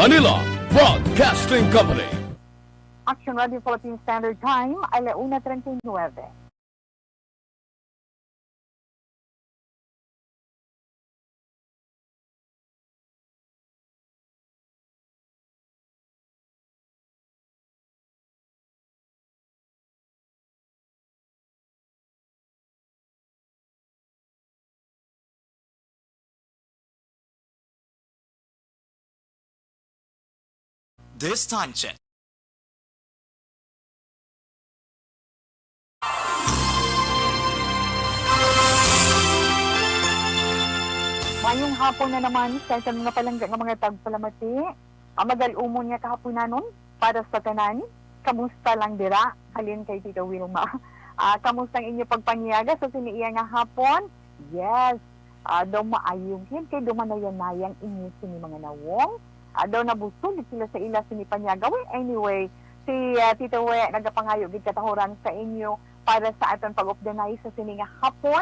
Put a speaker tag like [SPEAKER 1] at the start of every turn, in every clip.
[SPEAKER 1] Manila Broadcasting Company.
[SPEAKER 2] Action Radio Philippine Standard Time, 1:39.
[SPEAKER 3] This time check.
[SPEAKER 2] Mayong hapon na naman sa mga palangga ng mga tagpalamati. Magal-umon nga kahapon nanon para sa tanan. Kamusta lang dira? Halin kay Tito Wilma. Kamusta ang inyo pagpanyaga sa siniiya nga hapon? Yes. Daw maayong hin kay dumanayan-nayang inyo sini mga nawong. Daw nabusog sila sa ila sini panyaga. Well, anyway, si Tito We nagapangayo gid katahuran sa inyo para sa aton pag-updanay sa sini nga hapon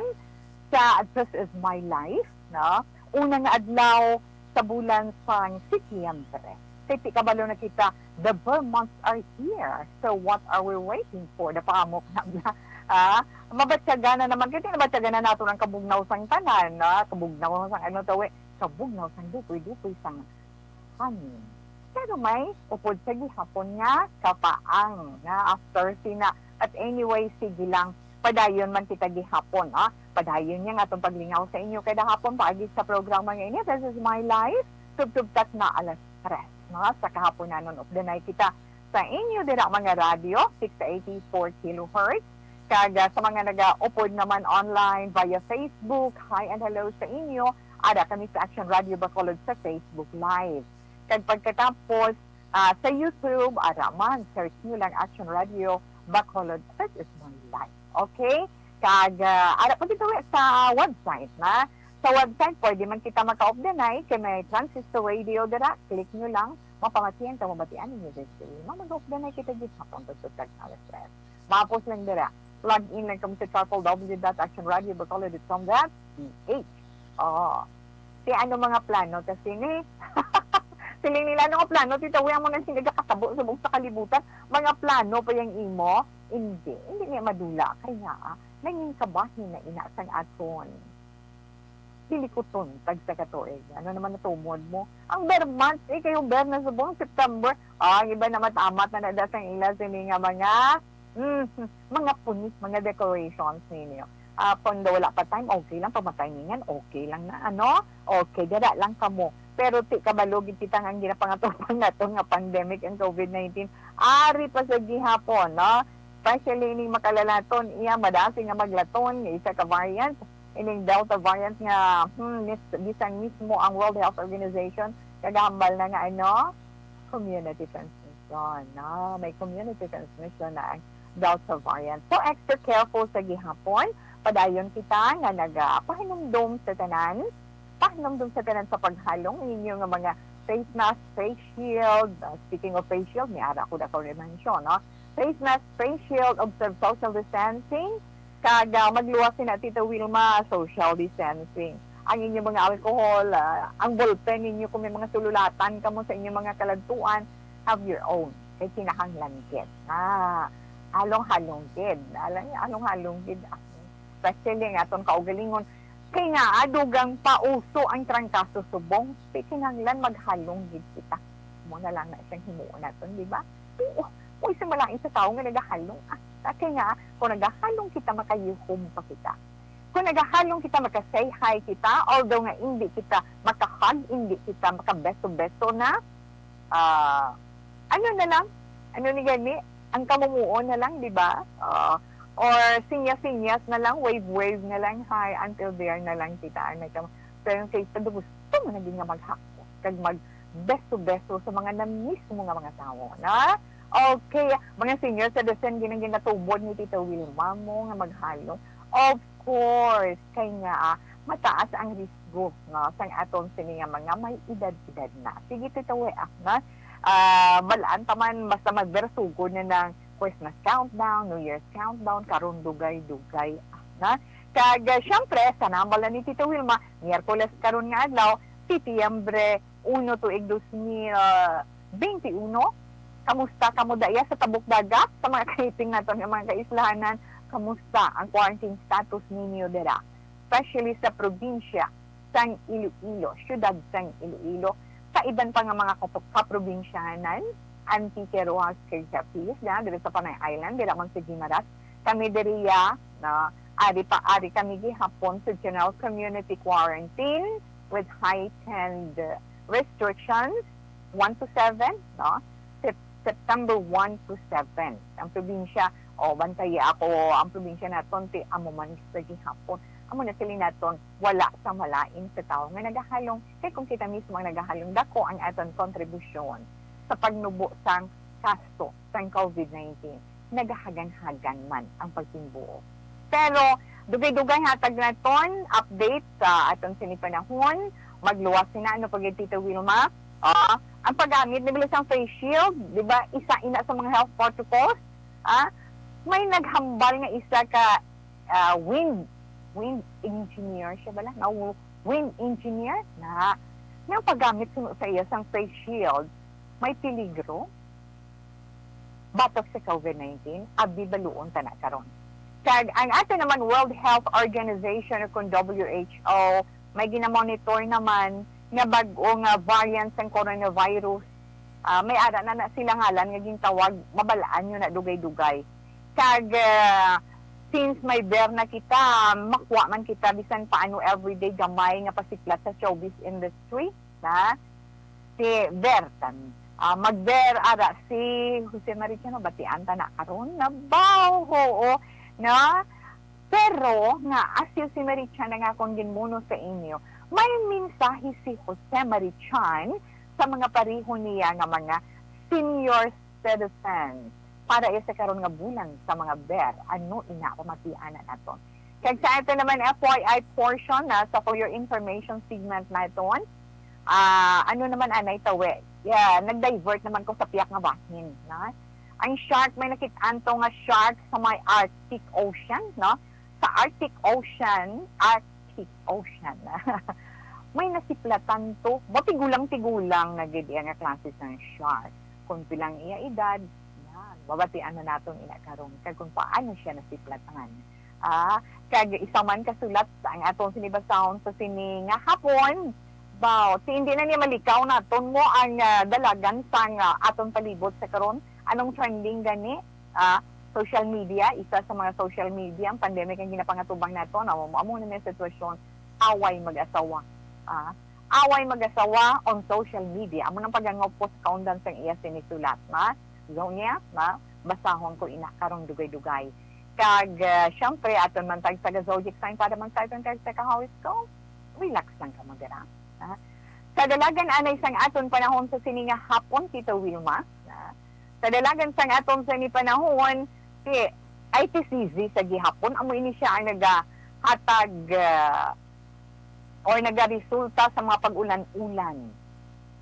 [SPEAKER 2] sa This Is My Life, no? Unang adlaw sa bulan sa Setyembre. Titi kabalo na kita, the Burr months are here. So what are we waiting for? Napaamok na. Mabatyaga na naman. Kasi nabatyaga na nato ng kabugnaw sang tanan. Kabugnaw sang ano tawi. Kabugnaw sang dupoy-dupoy sang hangin. Pero may upod sa gihapon nga kapaang na after sina. At anyway, sige lang. Padayon man kita gihapon, Padayon niya nga itong paglingaw sa inyo kada hapon paagi sa programa nga ini. This Is My Life. Tub-tub-tak na alas 3, Sa kahapon na nun of the night kita sa inyo dira mga radio, 684 kHz. Kaga sa mga nag-upod naman online via Facebook, hi and hello sa inyo. Ada kami sa Action Radio Bacolod sa Facebook Live. Kag pagkatapos sa YouTube, ada man, search nyo lang Action Radio Bacolod. This Is My Life. Okay? Kag, ara po dito sa website, na. Sa website, pwede man kita maka-updanay kay may transistor radio dira. Click nyo lang, mapamatiyan ka, mabatian ninyo dito. Mag-updanay kita dito sa pagsusag na alas 3. Mapos lang dira. Plug in lang kami sa www.actionradio.com.ph. Si ano mga plano? Kasi ni, siling nila ano nga plano, titawin mo na sila kakatabo sa kalibutan. Mga plano pa yung imo, hindi niya madula. Kaya, nanging kabahin na inasang aton. Pilikuton, tag sa katoeg. Ano naman natumod mo? Ang Burr months, kayong Burr na sa buong September. Ang iba na matamat na nadasang ila sini nga mga punis, mga decorations ninyo. Kung wala pa time, okay lang. Pamatayin okay lang na. Okay, dada lang kamo. Pero ti kabalogin kita nga ginapangatupan na ito nga pandemic and COVID-19. Ari pa sa gihapon, especially ining makalalaton, madasi nga maglaton, isa ka variant, ining Delta variant nga, bisan mismo ang World Health Organization, kagambal na nga, community transmission, may community transmission na ang Delta variant. So, extra careful sa gihapon, padayon kita nga nagapahinumdum sa tanan, sa paghalong, ninyo nga mga face mask, face shield, speaking of face shield, may ara ko na ko remensyon, face mask, face shield, observe social distancing, kaga magluwasin na Tita Wilma, social distancing. Ang inyong mga alcohol, ang ballpen ninyo, kung may mga sululatan ka mo sa inyong mga kaladtuan, have your own. Kaya kinahanglanggit. Halong-halonggid. Halong-halonggid. Especially nga itong kaugalingon. Kaya nga, adugang pauso ang trangkaso subong. Kinahanglan maghalonggid kita. Muna lang na siyang himuon natin, di ba? Kung isa malaking sa tao nga nagahalong, kaya nga, kung nagahalong kita, makayuhom pa kita. Kung nagahalong kita, makasay hi kita, although nga hindi kita makahag, hindi kita makabeso-beso na, ano na lang, ano ni gani, ang kamumuon na lang, di ba? Or sinyas-sinyas na lang, wave-wave na lang, hi, until there na lang kita. Pero yung case na gusto mo naging nga maghako, kag mag-beso-beso sa mga na-miss mo nga mga tao, na? Okay, mga senior citizen, ginatubod ni Tita Wilma mo nga maghalong. Of course, kaya nga, mataas ang risgo sa aton sini nga mga may edad-edad na. Sige, Tita Wea, balaan taman, basta magbersugod na ng Christmas countdown, New Year's countdown, karon dugay-dugay. Kag, syempre, sa nambala ni Tita Wilma, Miyerkules karon nga adlaw, Setyembre 1 tuig 2021. Kamusta kamo daya sa tabok dagat sa mga kaiting naton nga mga kaislahanan? Kamusta ang quarantine status ninyo dira? Especially sa probinsya sang Iloilo, syudad sang Iloilo, sa iban pa nga mga kaprobinsyahanan, Antique, Rojas, Quezon, dira sa Panay Island, dira man sa Guimaras, kami diriya na ari kami gihapon sa general community quarantine with heightened restrictions 1 to 7, no? September 1 to 7. Ang probinsya, bantaya ako, ang probinsya naton ti amo man sa gihapon. Amo na sila naton wala sa malain sa tao nga nagahalong, kay kung kita mismo ang nagahalong dako ang aton kontribusyon sa pagnubo sang kaso sang COVID-19, nagahagan-hagan man ang pagtimbuo. Pero dugay-dugay hatag naton update sa aton sinipanahon, magluwas na ano pag Tita Wilma. Ang paggamit nila sang face shield, di ba, isa ina sa mga health protocols. May naghambal nga isa ka wind engineer siya bala, wind engineer na yung paggamit sa iya sang face shield may peligro batok sa COVID-19 abi baluon ta na karon. Kag ang ato naman World Health Organization o kung WHO may ginamonitor naman nga bag-o nga variants ng coronavirus. May ara na sila ngalan nga gintawag mabalaan nyo na dugay-dugay. Kag since may bear na kita, makuha man kita bisan paano everyday gamay nga pasiklat sa showbiz industry, na si Bertan. Mag-bear ara si Jose Mariciano batian ta na karon na baw oo na pero nga asyo si Mariciano nga kung ginmuno sa inyo, may mensahe si Jose Marichan sa mga pariho niya nga mga senior citizens para sa karon nga bulan sa mga bear. Ano ina pamatian na naton. Kag sa ito naman FYI portion na sa for your information segment na iton. Ano naman anay tawe. Yeah, nag-divert naman ko sa piyak nga bahin, na. Ang shark may nakit-anto nga shark sa may Arctic Ocean, no? Sa Arctic Ocean, may nasiplatan to, tigulang-tigulang na gid nga klase ng shark. Kung pilang iya edad, babatian na naton ina karon kag kung paano siya nasiplatan. Kag isa man kasulat sa ang atong sinibasahon sa sini nga hapon, hindi na niya malikaw naton mo ang dalagan sang atong palibot sa karon. Anong trending gani? Social media, isa sa mga social media, ang pandemic ang ginapangatubang nato, amo na may sitwasyon, away mag-asawa. Away mag-asawa on social media. Amo nang pagangopos kaundan sang iya sinisulat, na? Zonya, na? Basahon ko ina karong dugay-dugay. Kag, syempre, aton man tag sa zodiac sign para man sa aton tag sa kahoroscope, relax lang ka magara. Sa dalagan anay sang aton panahon sa sininga hapon, Tito Wilma, sa dalagan sang aton sa ni panahon, si ITCZ sa gihapon, amo ini siya ang nagahatag or nagaresulta sa mga pag-ulan-ulan.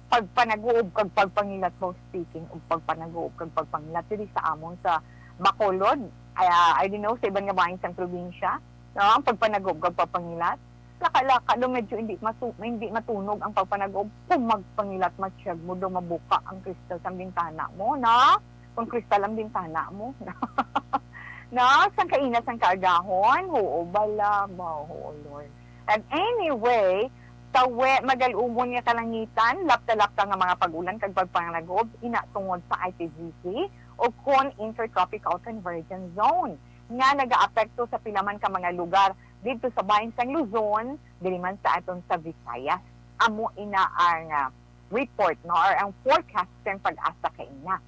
[SPEAKER 2] Pagpanaguob kag pagpangilat mo speaking o pagpanaguob kag pagpangilat diri sa amon sa Bacolod, I don't know, sa ibang nga bahin sang probinsya, no? Ang pagpanaguob kag pagpangilat, laka-laka do medyo hindi matunog ang pagpanagob kung magpangilat matsyag mo do mabuka ang kristal sa bintana mo, na? Kung kristal ang bintana mo, na? Sang kainas ang kaagahon, oo, bala, oo, Lord. And anyway, tawe, magalumon nga kalangitan, lapta-lapta nga mga pag-ulan kag pagpanagob, ina tungod sa ITVC o kon Intertropical Convergence Zone, nga nagaapekto sa pilaman ka mga lugar dito sa bahin sang Luzon, dili man sa aton sa Visayas. Amo ina ang report, no, or ang forecast ng pag-asa kay ina.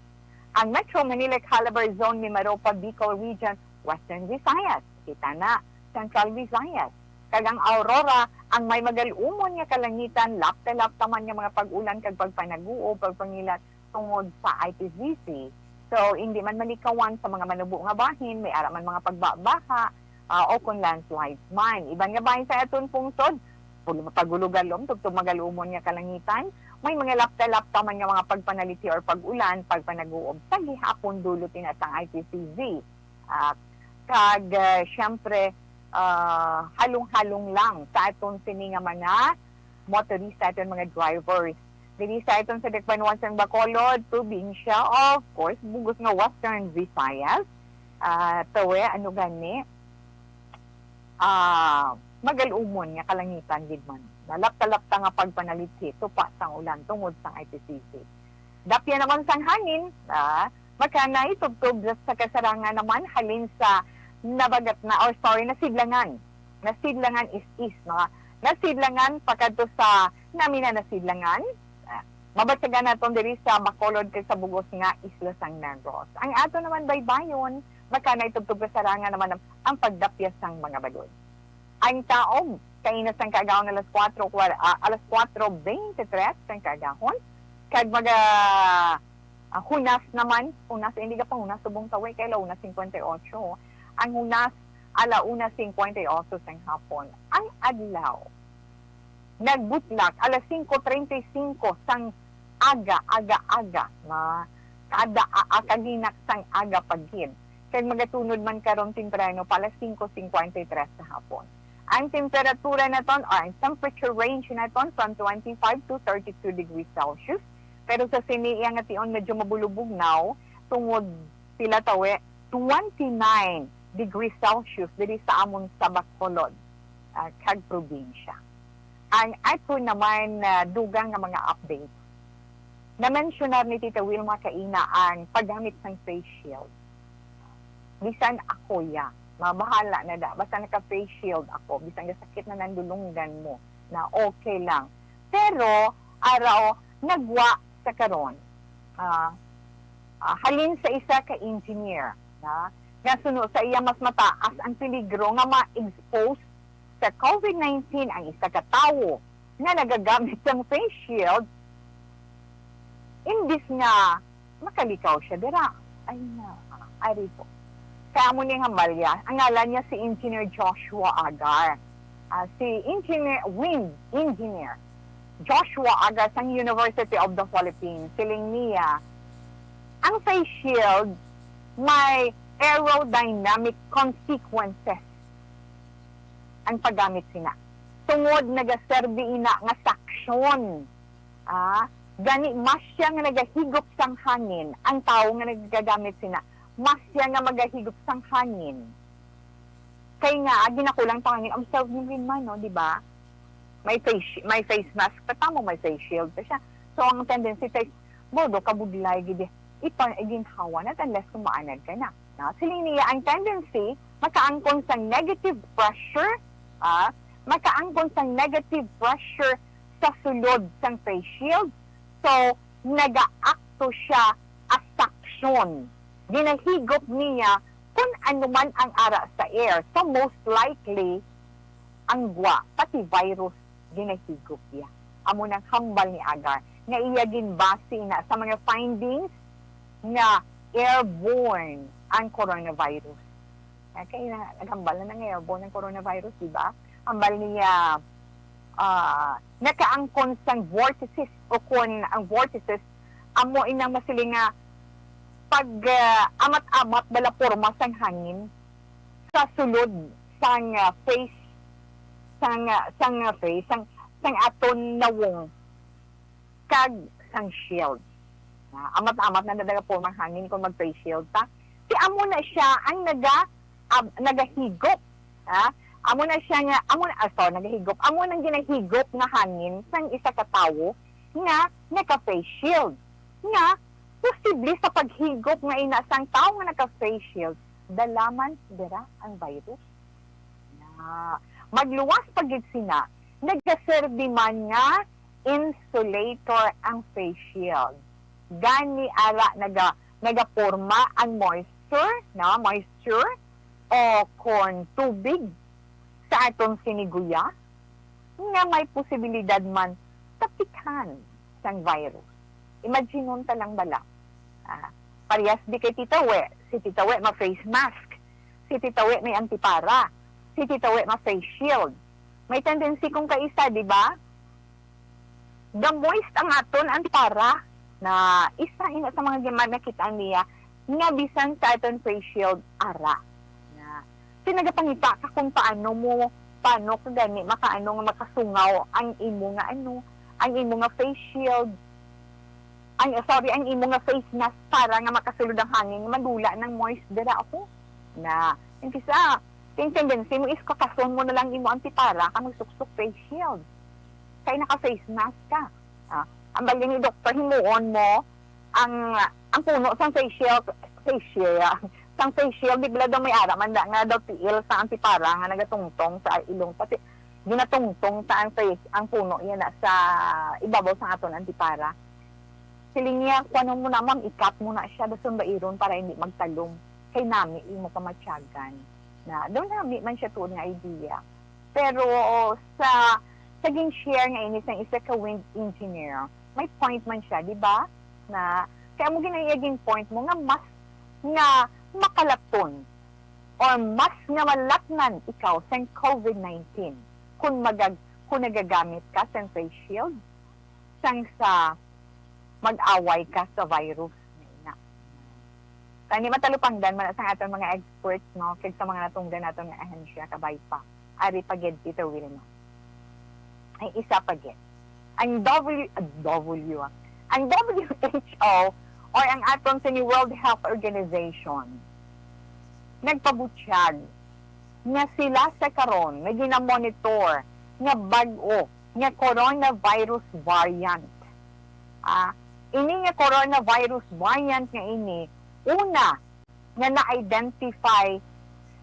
[SPEAKER 2] Ang Metro Manila Calabar Zone ni Maropa Bicol Region, Western Visayas, kita na, Central Visayas. Kagang Aurora, ang may magalumon nga kalangitan, lapta-lapta man nga mga pag-ulan kag pagpanaguo, pagpangilat tungod sa ITVC. So, hindi man malikawan sa mga manubo nga bahin, may araman mga pagbabaha, o kung landslides man. Iban nga bahin sa aton pungsod, pagulugalom, tugtog magalumon nga kalangitan, may mga lapta-lapta man nga mga pagpanaliti or pag-ulan, pagpanaguob, sa gihapon dulo tinatang ITCZ. Siyempre, halong-halong lang sa aton sini nga mga motorista, aton mga drivers Dili sa itong sa Dekbanuan sa Bacolod, probinsya, of course, bugos nga Western Visayas. Tawe, ano gani? Magalumon nga kalangitan gid man. Nalapta-lapta nga pagpanalitsi, tupa sang ulan tungod sa IPCC. Dapya naman sang hangin, magkana itubtub sa kasarangan naman halin sa nabagat na, nasidlangan. Nasidlangan is, nasidlangan pagkadto sa namin na nasidlangan. Mabatsagan naton diri sa Bacolod kay sa bugos nga Isla San Negros. Ang ato naman baybayon, magkana itubtub sa sarangan naman ang pagdapya sang mga balod. Ang taog kainas sang kaagahon alas 4:23 sang kaagahon. Kag mga hunas naman, hindi ka pa hunas subong taway kay launa 58. Ang hunas alauna 58 sang hapon. Ang adlaw nagbutlak alas 5:35 sang aga na kadinak sang aga paggid. Kag magatunod man karon temprano pa alas 5:53 sa hapon. Ang temperatura naton ang temperature range naton from 25 to 32 degrees Celsius. Pero sa siniya nga tion medyo mabulubog now tungod sila tawe 29 degrees Celsius diri sa amon sa Bacolod kag probinsya. Ang ato naman dugang nga mga updates. Na-mentionar ni Tita Wilma kaina ang paggamit ng face shield. Bisan ako mabahala na da. Basta naka-face shield ako, bisan sakit na nandulunggan mo, na okay lang. Pero, araw, nagwa sa karon. Halin sa isa ka engineer, nga sunod sa iya mas mataas ang peligro nga ma-expose sa COVID-19 ang isa ka tawo nga nagagamit ng face shield, imbis nga makalikaw siya dira. Ay na, ari po. Kaya mo niyang hambalya, ang ngalan niya si Engineer Joshua Agar. Si Wind Engineer Joshua Agar sa University of the Philippines. Siling niya, ang face shield may aerodynamic consequences ang paggamit sina. Tungod nagaserbi ina nga saksyon. Gani mas siya nga nagahigop sang hangin. Ang tao nga nagagamit sina, mas siya nga magahigop sang hangin. Kaya nga, ginakulang pa hangin. Observe nyo rin man, no, di ba? May face mask, patamo may face shield pa siya. So, ang tendency tayo, bodo, kabudlay, gidi, iginhawa na, unless kumaanad ka na. Sili niya, ang tendency, makaangkon sa negative pressure, makaangkon sa negative pressure sa sulod sang face shield. So, nagaakto siya as saksyon. Ginahigop niya kung ano man ang ara sa air. So, most likely, ang gwa, pati virus, ginahigop niya. Amo nang hambal ni Agar, nga iya ginbase na sa mga findings na airborne ang coronavirus. Kaya naghambal na ng airborne ang coronavirus, di ba? Hambal niya, nakaangkon sang vortices o kung ang vortices, amo inang masiling nga pag amat-amat bala porma sang hangin sa sulod sang face sang aton nawong kag sang shield. Amat-amat na nadaga porma hangin kung mag-face shield ta. Si amo na siya ang nagahigop. Amo na siya nga nagahigop. Amo nang ginahigop nga hangin sang isa ka tawo nga naka-face shield. Nga posible sa paghigop nga ina sang tawo nga naka-face shield, dalaman dira ang virus. Magluwas pagid sina, nagaserbi man nga insulator ang face shield. Gani ara nagaporma ang moisture o kon tubig sa atong siniguya nga may posibilidad man tapikan sang virus. Imagine nun talang bala. Parehas di kay Tita We. Si Tita We ma-face mask. Si Tita We may antipara. Si Tita We ma-face shield. May tendency kung kaisa, di ba? The moist ang aton antipara na isa ina sa mga gamay nakita niya nga bisan sa aton face shield ara. Sinagapangita ka kung paano ka gani makaano nga makasungaw ang imo nga face shield ang imo nga face mask para nga makasulod ang hangin, madula ng moist dira ako. Na, yung kisa, yung tendency mo is kakason mo na lang imo antipara ka magsuksok face shield. Kaya naka-face mask ka. Ang bali ni doktor, himuon mo ang puno sa face shield, sang face shield, bigla daw may ara, man nga daw tiil sa antipara nga nagatungtong sa ilong, pati ginatungtong sa ang puno yan sa ibabaw sa aton antipara. Siling niya, kung ano mo naman, ikat mo na siya, dasun ba iron para hindi magtalong. Kay nami, imo ka matsyagan. Na, doon nami man siya tuon nga idea. Pero sa saging share nga ini sa isa ka wind engineer, may point man siya, di ba? Na, kaya mo ginayaging point mo nga mas nga makalaton or mas nga malatnan ikaw sa COVID-19 kung nagagamit ka sa face shield sang sa mag-away ka sa virus na. Tani matalupangdan man sa aton mga experts, no, kag sa mga natungdan naton nga ahensya kabay pa. Ari pagid Tito Wilma. Ay isa pagid. Ang WHO or ang aton sa ni World Health Organization nagpabutyag nga sila sa karon may ginamonitor nga bag-o nga coronavirus variant. Ini nga coronavirus variant nga ini, una, nga na-identify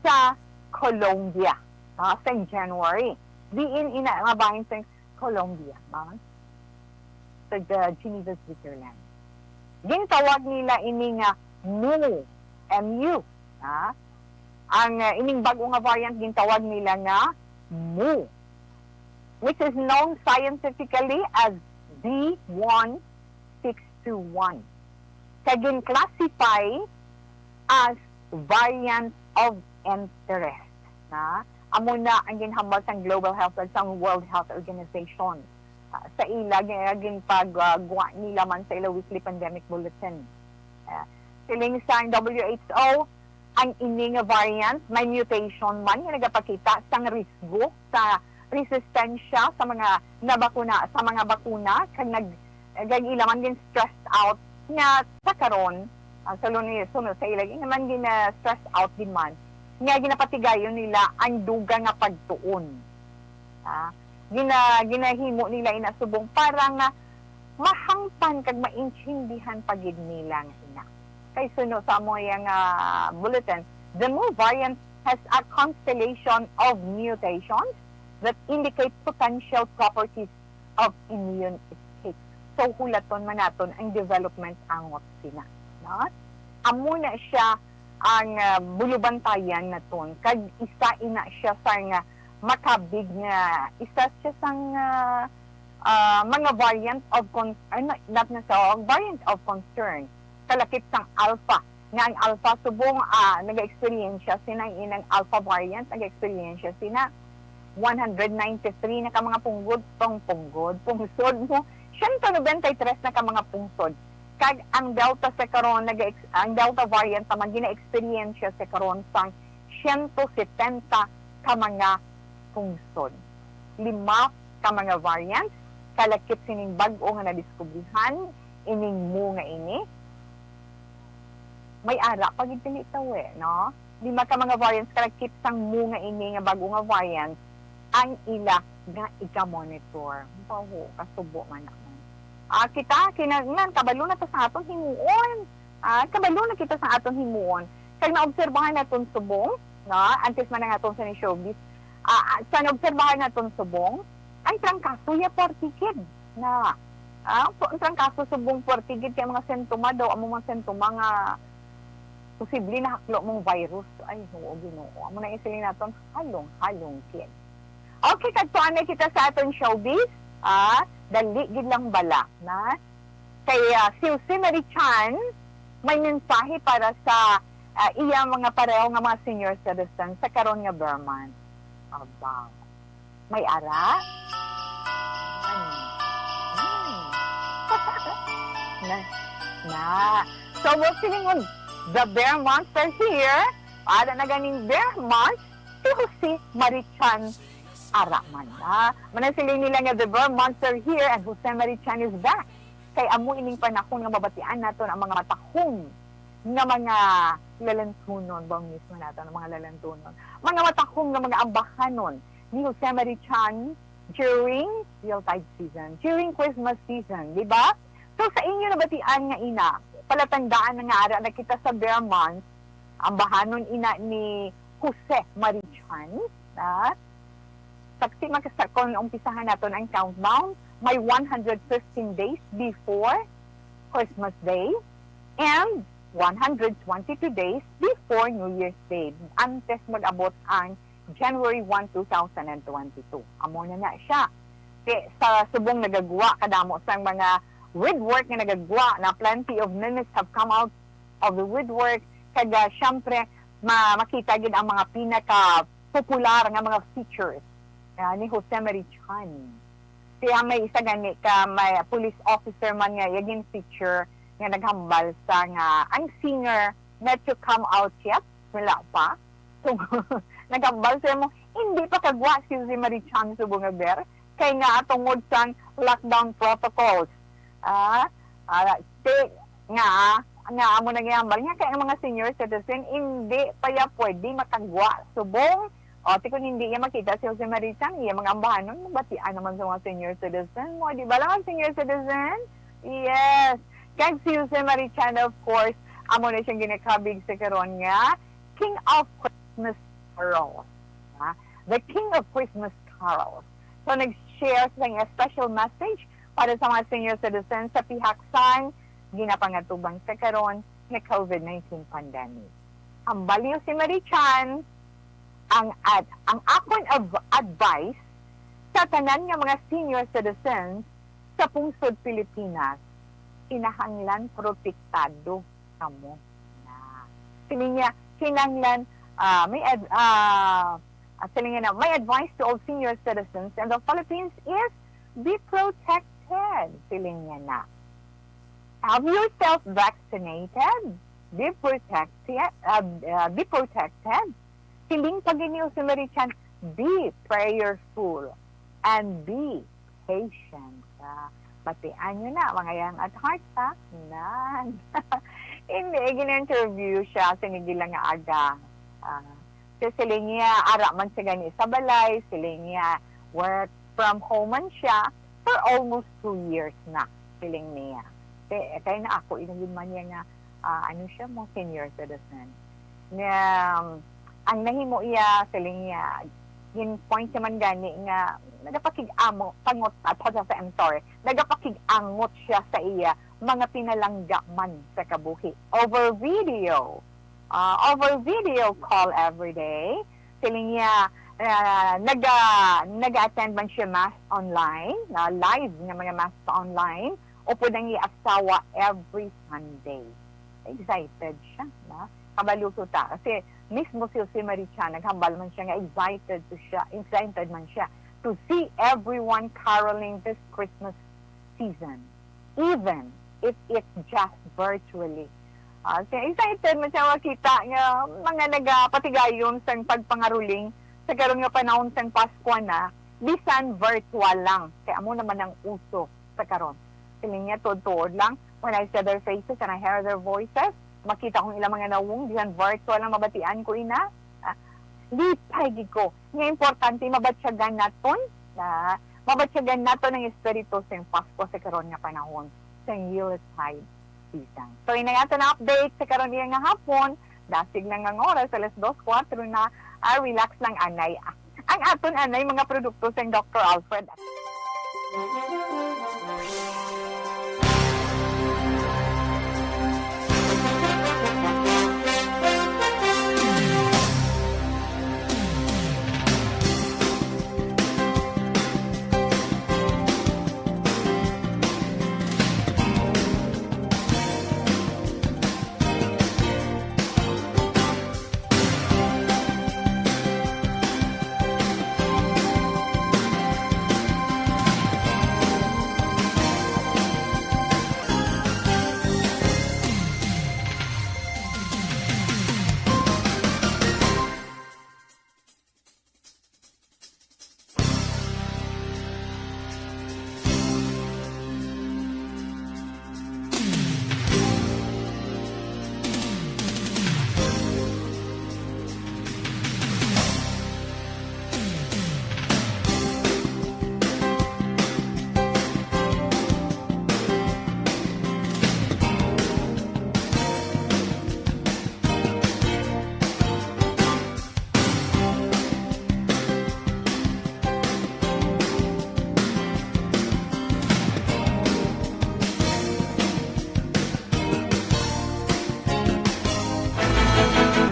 [SPEAKER 2] sa Colombia, sa January. Diin ina nga bahin sa Colombia, sa Geneva, Switzerland. Gintawag nila ini nga MU. Ang ining bago nga variant gintawag nila nga MU, which is known scientifically as D1 621. Kagin classify as variant of interest. Amo na ang ginhambal sa Global Health at sa World Health Organization. Sa ila, gin pagguwa nila man sa ila weekly pandemic bulletin. Siling sa WHO, ang ining variant, may mutation man, yung nagapakita sa risgo, sa resistensya sa mga bakuna, kag ilaman din stressed out nga sa karon sa sunod sa ilag naman din stressed out din man nga ginapatigayon nila ang duga nga pagtuon. Ginahimo nila inasubong para nga mahangpan kag maintindihan pagid nila nga ina. Kay sunod sa mo yang bulletin, the Mu variant has a constellation of mutations that indicate potential properties of immune escape. So, hulaton man naton ang development ang vaksina. No? Amo na siya ang bulubantayan naton. Kag isa ina siya sa nga makabig nga isa siya sa mga variant of variant of concern. Kalakip sang alpha. Nga ang alpha subong nag-experience siya sinang inang alpha variant, nag-experience siya sina 193 na ka mga pungsod mo 193 na ka mga pungsod. Kag ang Delta sa karon ang Delta variant naman gina-experience sa karon sang 170 ka mga pungsod. 5 ka mga variants kalakip sining bag-o nga nadiskubrihan ining Mu nga ini. May ara pag itinitaw no? 5 ka mga variants kalakip sang Mu nga ini nga bag-o nga variant ang ila nga ika-monitor. Baho, kasubo man naman. Kita, kinagnan, kabalo na to sa aton himuon. Kabalo na kita sa aton himuon. Kag naobserbahan naton subong, no? Antes man nga aton sa ni showbiz, sa naobserbahan naton subong, ang trangkaso ya portikid na. Ang trangkaso subong portikid kay mga sentoma daw, among mga sentoma nga posible na haklo mong virus. Ay, oo, Ginoo. Amo na isiling naton halong kid. Okay, kagtuan na kita sa aton showbiz. Dali gid lang bala na kaya si Mary Chan may mensahe para sa iya mga pareho nga mga senior citizens sa karon nga Burman. Aba. May ara? So, we're sitting the bear monster here. Para na ganing bear monster, si Mary Chan Araman. Manasiling nila nga the bear monster here and Jose Mary Chan is back. kay amo ining panahon nga mabatian naton ang mga matahong nga mga lalantunon ba mismo nato ang mga lalantunon, mga matahong nga mga ambahanon ni Jose Mari Chan during Yuletide season, during Christmas season, di ba? So sa inyo nabatian nga ina, palatandaan na nga ara na kita sa bare months, ambahanon ina ni Jose Mari Chan, saksi makasakon umpisahan naton ang countdown, may 115 days before Christmas Day and 122 days before New Year's Day. Antes mag-abot ang January 1, 2022. Amo na siya. Kaya sa subong nagagawa, kadamo sa mga woodwork na nagagawa na plenty of minutes have come out of the woodwork. Kaya syempre, makita gid ang mga pinaka-popular nga mga features ni Jose Mari Chan. Kaya may isa gani ka, may police officer man nga, yaging feature nga naghambal sa nga, ang singer not to come out yet, wala pa. So, naghambal sa mo, hindi pa kagwa si Jose Mari Chan sa Bungaber, kaya nga tungod sa lockdown protocols. Nga amo nagyambal nga kaya ang mga senior citizen, hindi pa ya pwede makagwa subong. O, kung hindi niya makita si Jose Mari Chan, iya mga ambahanon, batian naman sa mga senior citizen mo. Di ba lang ang senior citizen? Yes. Kaya si Jose Mari Chan, of course, amo na siyang ginakabig sa karon nga, King of Christmas Carols. The King of Christmas Carols. So, nag-share siya a special message para sa mga senior citizens sa pihaksan, ginapangatubang sa karon na COVID-19 pandemic. Ang baliw si Mari Chan, ang akon advice sa tanan nga mga senior citizens sa pungsod Pilipinas, kinahanglan protektado kamo na. Sili niya, kinahanglan my advice to all senior citizens in the Philippines is be protected. Sili niya na. Have yourself vaccinated. Be protected. Be protected. Siling paginiw si Mari Chan, be prayerful and be patient. Batian nyo na, mga yang at heart, ha? Nan. Hindi, gina-interview siya, sinigilang nga aga. Kasi siling niya, ara man siya gani sa balay, siling niya, work from home man siya, for almost 2 years na, siling niya. Kaya na ako, inagin man niya nga, ano siya mo, senior citizen. Ang nahimo iya siling iya yung point naman gani nga nagapakig-amo pangot nagapakig-angot siya sa iya mga pinalangga man sa kabuhi over video call every day. Siling iya naga-attend man siya mass online, live nga mga mass online o po nang i-asawa every Sunday. Excited siya na kabalo ko ta kasi mismo si Jose Mari Chan, naghambal man siya nga excited man siya to see everyone caroling this Christmas season, even if it's just virtually. Excited man siya makita nga mga nagapatigayon sa pagpangaruling sa karon nga panahon sa Pasko na, bisan virtual lang. Kaya amo naman ang uso sa karon. Siling niya, tuod-tuod lang. When I see their faces and I hear their voices, makita kong ilang mga nawong, diyan virtual lang mabatian ko ina. Lipay ko. Nga importante, mabatsyagan naton, mabatsyagan naton ang espiritu sa Pasko sa karon nga panahon, sa Yuletide season. So, ina nga na update sa karon nga hapon, dasig na nga oras, alas 2:04 na, relax lang anay. Ang aton anay, mga produkto sa Dr. Alfred.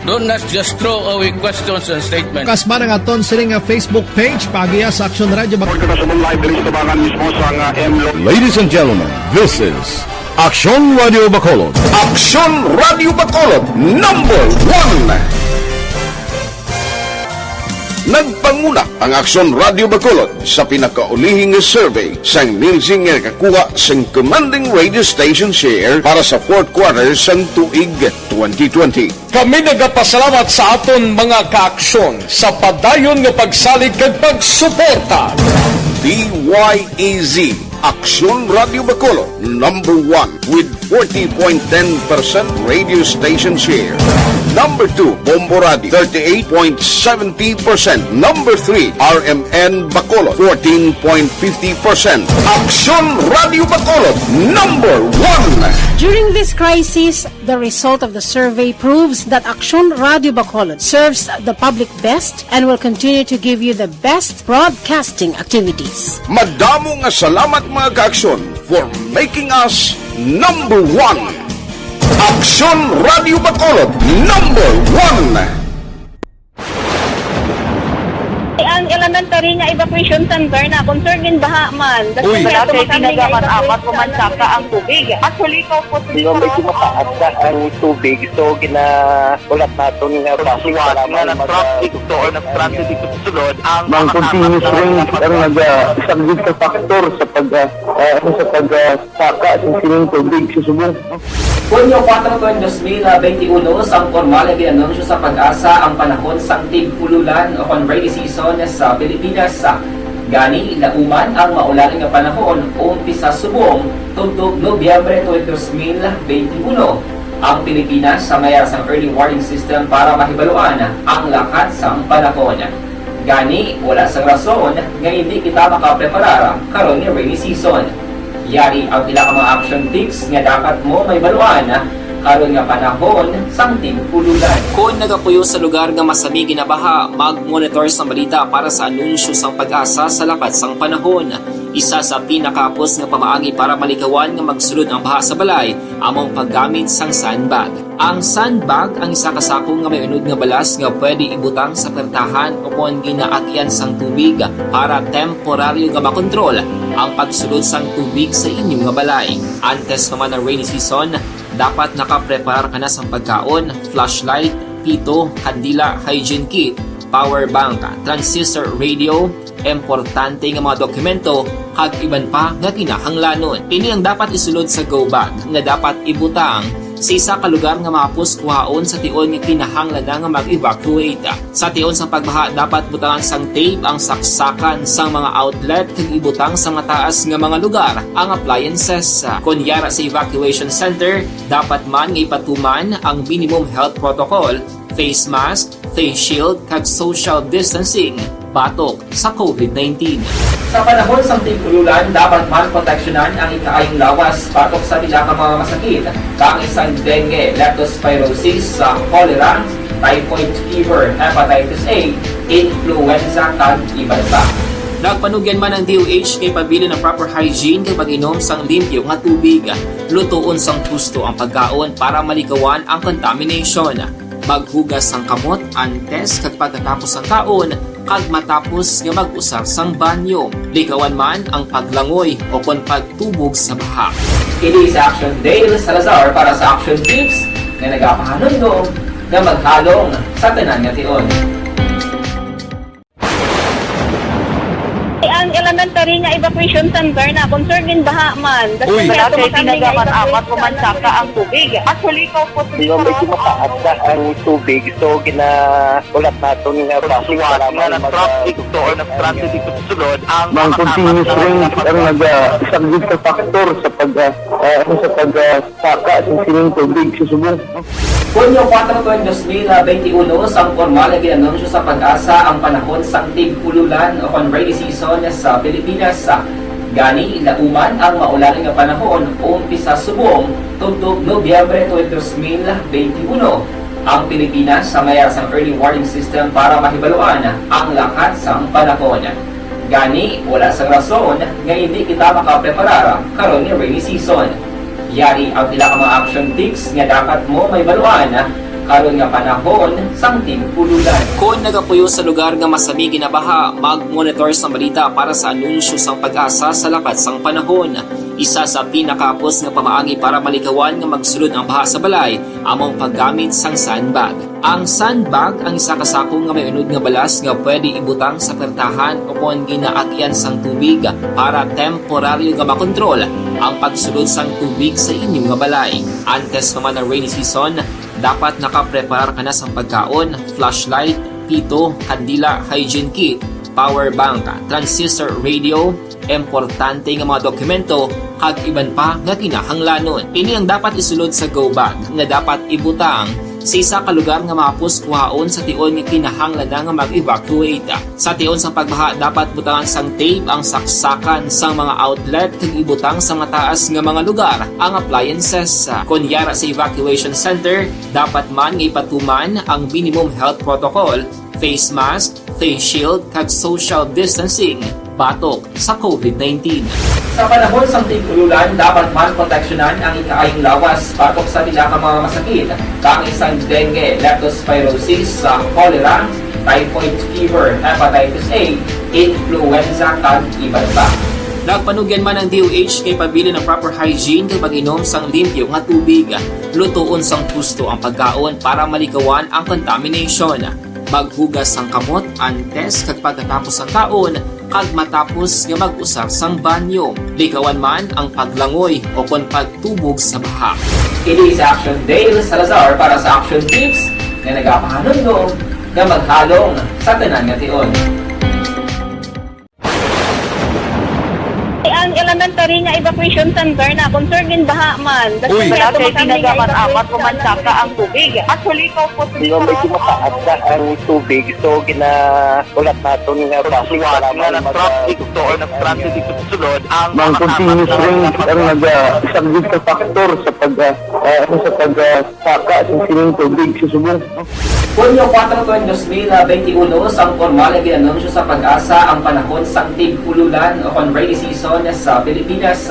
[SPEAKER 1] Don't not just throw away questions and statements.
[SPEAKER 4] Kasma ng aton sining nga Facebook page pagiya sa Action Radio
[SPEAKER 1] Ladies and gentlemen, this is Action Radio Bacolod.
[SPEAKER 5] Action Radio Bacolod #1. Nagpanguna ang Action Radio Bacolod sa pinakaulihing survey sang Nielsen nga kakuha sang commanding radio station share para sa fourth quarter sang tuig 2020.
[SPEAKER 6] Kami nagapasalamat sa aton mga kaaksyon sa padayon nga pagsalig kag pagsuporta.
[SPEAKER 5] DYEZ Action Radio Bacolod #1 with 40.10% radio station share. Number 2, Bombo Radio, 38.70%. Number 3, RMN Bacolod, 14.50%. Action Radio Bacolod #1.
[SPEAKER 7] During this crisis, the result of the survey proves that Action Radio Bacolod serves the public best and will continue to give you the best broadcasting activities.
[SPEAKER 5] Madamo nga salamat mga kaaksyon for making us #1. Action Radio Bacolod #1.
[SPEAKER 8] Ang elementary nga evacuation center na concern din baha man.
[SPEAKER 2] Uy, dati tinagaman apat kumansaka ang tubig. Actually, ikaw po
[SPEAKER 9] Yung medyo mataas na ang tubig, so ulat natin nga pasiwala nga ng traffic to or nag-transit dito sa sulod ang continuous rain ang nag-subject sa factor sa pagsaka sa sining tubig sa subong.
[SPEAKER 10] Hunyo 4 2021, sang formal na ginanunsyo sa Pag-asa ang panahon sa tig-ululan o rainy season sa Pilipinas. Gani, lauman ang maulan nga panahon umpisa subong tuntog Nobyembre 2021. Ang Pilipinas sa mayar sang early warning system para mahibaluan ang lakat sang panahon. Gani, wala sang rason nga hindi kita makapreparar karon nga rainy season. Yari ang ilang mga action tips nga dapat mo may baluan karon nga panahon sang tig-ululan. Kung nagapuyo sa lugar nga masami ginabaha, mag-monitor sa balita para sa anunsyo sang Pag-asa sa lakat sang panahon. Isa sa pinakapos nga pamaagi para malikawan nga magsulod ang baha sa balay, among paggamit sang sandbag. Ang sandbag ang isa ka sako nga may unod nga balas nga pwede ibutang sa pertahan o kung ginaakyan sang tubig para temporaryo nga makontrol ang pagsulod sang tubig sa inyong nga balay. Antes naman ng rainy season, dapat nakapreparar ka na sang pagkaon, flashlight, pito, kandila, hygiene kit, power bank, transistor radio, importante nga mga dokumento, kag iban pa nga kinahanglanon. Ini ang dapat isulod sa go bag nga dapat ibutang sa isa ka lugar nga mapus kuhaon sa tion nga kinahanglan nga mag-evacuate. Sa tion sa pagbaha dapat butangan sang tape ang saksakan sang mga outlet kag ibutang sa mataas nga mga lugar ang appliances. Kunyara sa evacuation center, dapat man nga ipatuman ang minimum health protocol, face mask, face shield kag social distancing batok sa COVID-19. Sa panahon sa tig-ululan, dapat man proteksyonan ang ikaayong lawas batok sa pila ka mga masakit, kang isang dengue, leptospirosis, cholera, typhoid fever, hepatitis A, influenza, kag iban pa. Nagpanugyan man ang DOH kay pabili ng proper hygiene kay pag-inom sang limpyo nga tubig, lutuon sang gusto ang pagkaon para malikawan ang contamination. Maghugas sang kamot antes kag pagkatapos ang kaon, kag matapos nga mag-usar sang banyo. Likawan man ang paglangoy o kon pagtubog sa baha. Kini sa Action Dale Salazar para sa Action Tips nga nagapahanundong nga maghalong sa tanan nga tion.
[SPEAKER 8] Ang elementary nga evacuation center na concern din baha man.
[SPEAKER 2] Uy, dati tinagaman apat kumansaka ang tubig. Actually, ikaw po
[SPEAKER 9] Yung medyo mataas na ang tubig, so ulat natin nga pasiwala nga ng traffic to or nag-transit dito sa sulod ang continuous rain ang nag-subject sa factor sa pagsaka sa sining tubig sa subong.
[SPEAKER 10] Hunyo 4 2021, sang formal na ginanunsyo sa Pag-asa ang panahon sa tig-ululan o rainy season sa Pilipinas. Gani, lauman ang maulan nga panahon umpisa subong tuntog Nobyembre 2021. Ang Pilipinas sa mayar sang early warning system para mahibaluan ang lakat sang panahon. Gani, wala sang rason nga hindi kita makapreparar karon nga rainy season. Yari ang ilang mga action tips nga dapat mo may baluan karon nga panahon sang tigpululan. Kung nagapuyo sa lugar nga masami ginabaha, mag-monitor sa balita para sa anunsyo sang pag-asa sa lakat sang panahon. Isa sa pinakapos nga pamaagi para malikawan nga magsulod ang baha sa balay, among paggamit sang sandbag. Ang sandbag ang isa ka sako nga may unod nga balas nga pwede ibutang sa pertahan upon ginaagyan sang tubig para temporaryo nga makontrol ang pagsulod sang tubig sa inyong nga balay. Antes naman ng rainy season, dapat nakapreparar ka na sa pagkaon, flashlight, pito, kandila, hygiene kit, power bank, transistor radio, importante nga mga dokumento, kag iban pa nga kinahanglanon. Ini ang dapat isulod sa go bag nga dapat ibutang sa isa ka lugar nga mapus kuhaon sa tion nga kinahanglan nga mag-evacuate. Sa tion sa pagbaha, dapat butangan sang tape ang saksakan sang mga outlet kag ibutang sa mataas nga mga lugar ang appliances. Kunyara sa evacuation center, dapat man nga ipatuman ang minimum health protocol, face mask, face shield kag social distancing batok sa COVID-19. Sa panahon sa tigululan, dapat man proteksyonan ang ikaayong lawas batok sa pinaka mga masakit, kang isang dengue, leptospirosis, cholera, typhoid fever, hepatitis A, influenza, kag iban pa. Nagpanugyan man ang DOH kay pabili ng proper hygiene kay pag-inom sang limpyo nga tubig, lutuon sang pusto ang pagkaon para malikawan ang contamination. Maghugas sang kamot antes kag pagkatapos ang kaon, kag matapos nga mag-usar sang banyo. Likawan man ang paglangoy o kon pagtubog sa baha. Kini sa Action Dale Salazar para sa Action Tips nga nagapahanundong nga maghalong sa tanan nga tion.
[SPEAKER 8] Ang elementary nga evacuation center na concerned din baha man.
[SPEAKER 1] Uy.
[SPEAKER 8] Kaya
[SPEAKER 2] Kaya pinagaman-amat
[SPEAKER 8] evacuation
[SPEAKER 2] kumansaka ang tubig. Actually, ikaw po
[SPEAKER 9] Hindi mo medyo mataas na ang tubig. So, ulat natin nga pasiwag nga ng traffic to or nag-transit dito sa sulod. Ang continuous rain ang nag-isagid sa factor sa pagsaka sa sining tubig sa subong.
[SPEAKER 10] Hunyo 4, 2021, sang formal ay ginanunsyo sa pag-asa ang panahon sang tig-ululan o kon rainy season sa Pilipinas.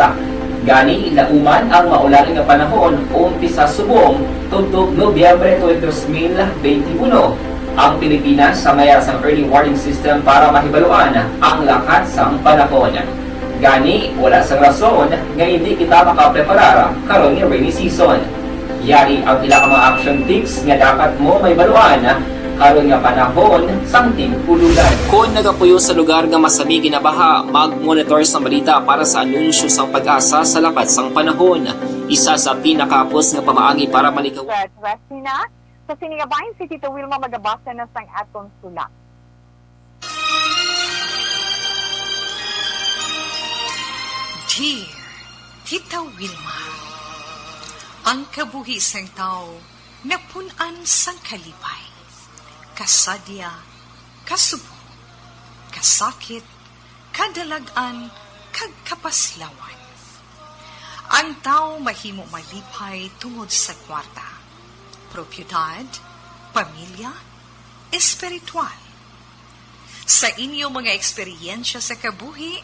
[SPEAKER 10] Gani, lauman ang maulaling nga panahon umpisa subong tuntog Nobyembre 2021. Ang Pilipinas sa mayar sang early warning system para mahibaluan ang lakat sang panahon. Gani, wala sang rason nga hindi kita makapreparar karon nga rainy season. Yari ang ilang mga action tips nga dapat mo may baluan karon nga panahon sang tig-ululan. Kung nagapuyo sa lugar nga masami ginabaha, mag-monitor sa balita para sa anunsyo sang pag-asa sa lakat sang panahon. Isa sa pinakapos nga pamaagi para malikaw.
[SPEAKER 2] Rest na. Sa Sinigabayan si Tito Wilma magabasa na sang aton sulak.
[SPEAKER 11] Dear Tita Wilma, ang kabuhi sang tao napunan sang kalipay, kasadya, kasubo, kasakit, kadalagan, kag kapaslawan. Ang tao mahimo malipay tungod sa kwarta, propiedad, pamilya, espiritual. Sa inyo mga eksperyensya sa kabuhi,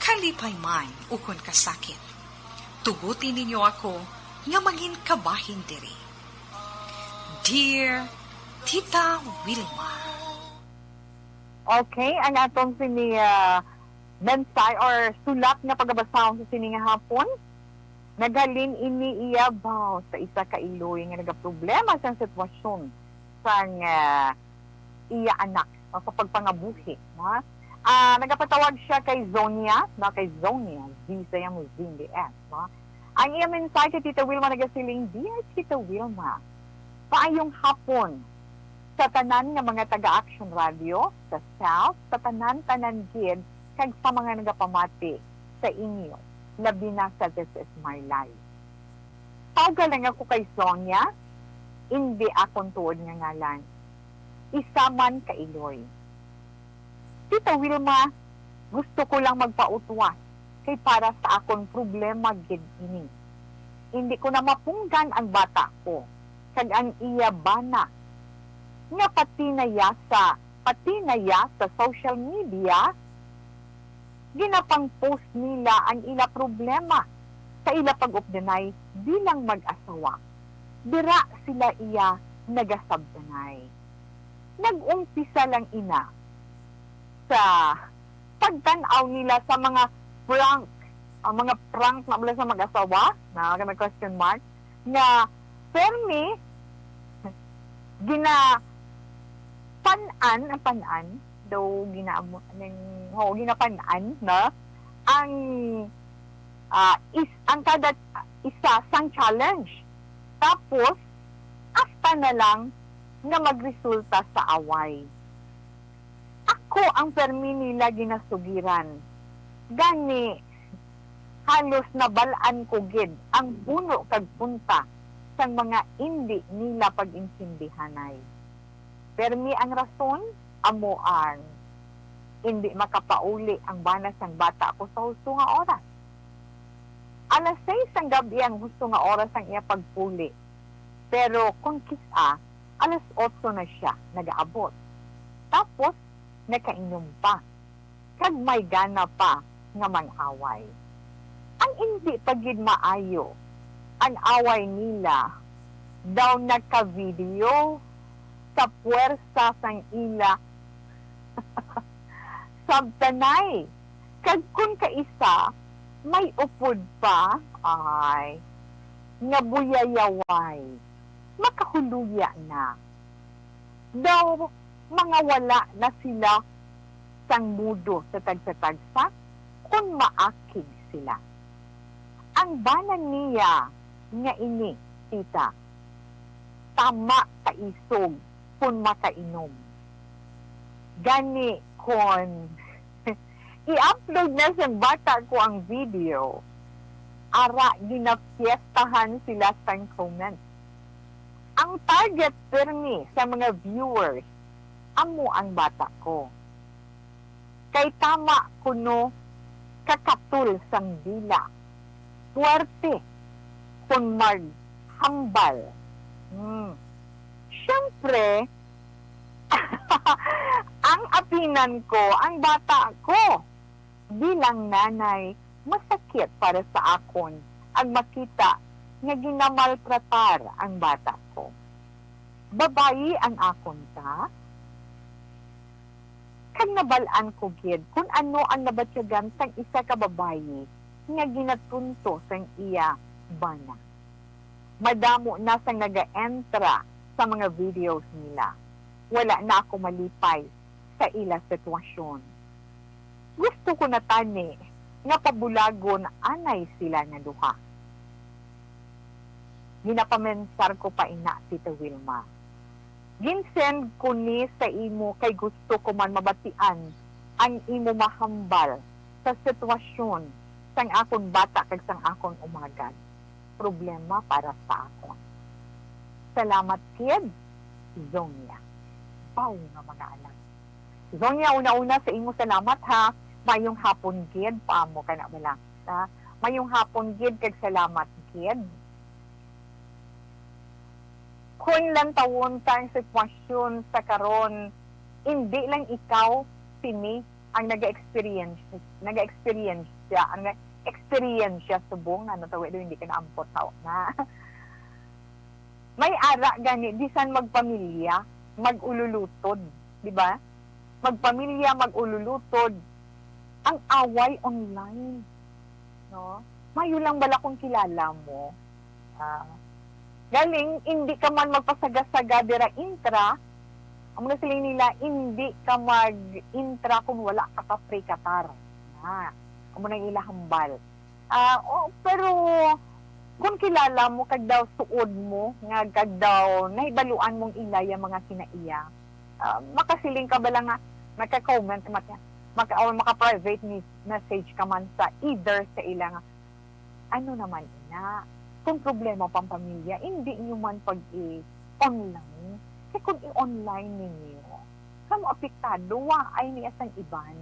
[SPEAKER 11] kalipay man ukon kasakit, tugutin ninyo ako nga maging kabahin diri. Dear Tita Wilma.
[SPEAKER 2] Okay, ang atong mensay or sulak na pagbabasahon sa sininga hapon, naghalin ini iyabaw sa isa ka iloy nga nagaproblema sa sitwasyon sang iya anak o sa pagpangabuhi. Nagapatawag siya kay Zonia, kay Zonia, Z mo ZDS. Ang iya mensay kay Tita Wilma nagasiling, Dear Tita Wilma, paayong hapon sa tanan nga mga taga-Action Radio, sa South, sa tanan-tanan gid, kag sa mga nagapamati sa inyo, labi na sa This Is My Life. Paugalang ako kay Sonia, hindi akong tuod nga ngalan. Isa man ka iloy. Tita Wilma, gusto ko lang magpautwas kay para sa akong problema gid ini. Hindi ko na mapunggan ang bata ko, kag ang iya bana nga pati naya sa social media, ginapang post nila ang ila problema sa ila pag-updanay bilang mag-asawa. Dira sila iya nagasabtanay. Nag-umpisa lang ina sa pagtanaw nila sa mga prank, ang mga prank na mula sa mag-asawa, na may question mark, na permi, ginapanaan, daw ginapanaan, na, ang kada isa sang challenge. Tapos, after na lang na magresulta sa away. Ako ang permi nila ginasugiran. Gani, halos nabalaan ko gid ang puno kag punta sa mga hindi nila pag-insindihanay. Permi ang rason, amuan, hindi makapauli ang banas ng bata ko sa husto nga oras. Alas 6 ang gabi ang husto nga oras ang iya pagpuli. Pero kung kisa, alas 8 na siya nag-aabot. Tapos, nakainom pa. Kag may gana pa nga mang-away. Ang hindi pagid maayo, ang away nila, daw nagka-video sa puwersa sang ila sabtanay. Kag kung kaisa, may upod pa, ay, nga buyayaway, makahuluya na. Daw, mga wala na sila sang mudo sa tagsa-tagsa kung maakig sila. Ang banan niya nga ini, tita, tama kaisog kung makainom. Gani kung i-upload na sa bata ko ang video, ara ginapiestahan sila sa comment. Ang target permi sa mga viewers, amo ang bata ko. Kay tama kuno kakatul sang dila. Puwerte kung maghambal. Siyempre, ang apinan ko, ang bata ko, bilang nanay, masakit para sa akon ang makita nga ginamaltratar ang bata ko. Babayi ang akon ta, kag nabalaan ko gid kung ano ang nabatyagan sang isa ka babayi nga ginatunto sang iya bana. Madamo na sang naga-entra sa mga videos nila. Wala na ako malipay sa ila sitwasyon. Gusto ko na tani nga pabulagon anay sila nga duha. Ginapamensar ko pa ina, Tita Wilma. Ginsend ko ni sa imo kay gusto ko man mabatian ang imo mahambal sa sitwasyon sang akon bata kag sang akon umagad. Problema para sa akon. Salamat, kid. Zonia. Pau nga mga anak. Zonia, una-una sa imo salamat ha. Mayong hapon, kid. Paamo ka na wala. Ha? Mayong hapon, kid, kag salamat, kid. Kung lang tawon tang sitwasyon sa karon, hindi lang ikaw, sini, ang nag-experience siya, subong, ano tawid, hindi ka naampot na. May ara gani, disan magpamilya, mag-ululutod, di ba? Magpamilya, mag-ululutod, ang away online, no? Mayo lang bala kung kilala mo, galing, hindi ka man magpasaga-saga dira intra, ang mga siling nila, hindi ka mag-intra kung wala ka ka-free katar. Ang mga ilahambal. Pero, kung kilala mo, kag daw suod mo, nga kag daw nahibaluan mong ilaya mga kinaiya, makasiling ka bala nga, maka-comment, maka-private message ka man sa either sa ilang, ano naman ina, kung problema pang pamilya, hindi nyo man pag-i-online. Kasi kung i-online ninyo, kamo apektado, ay niya sang iban.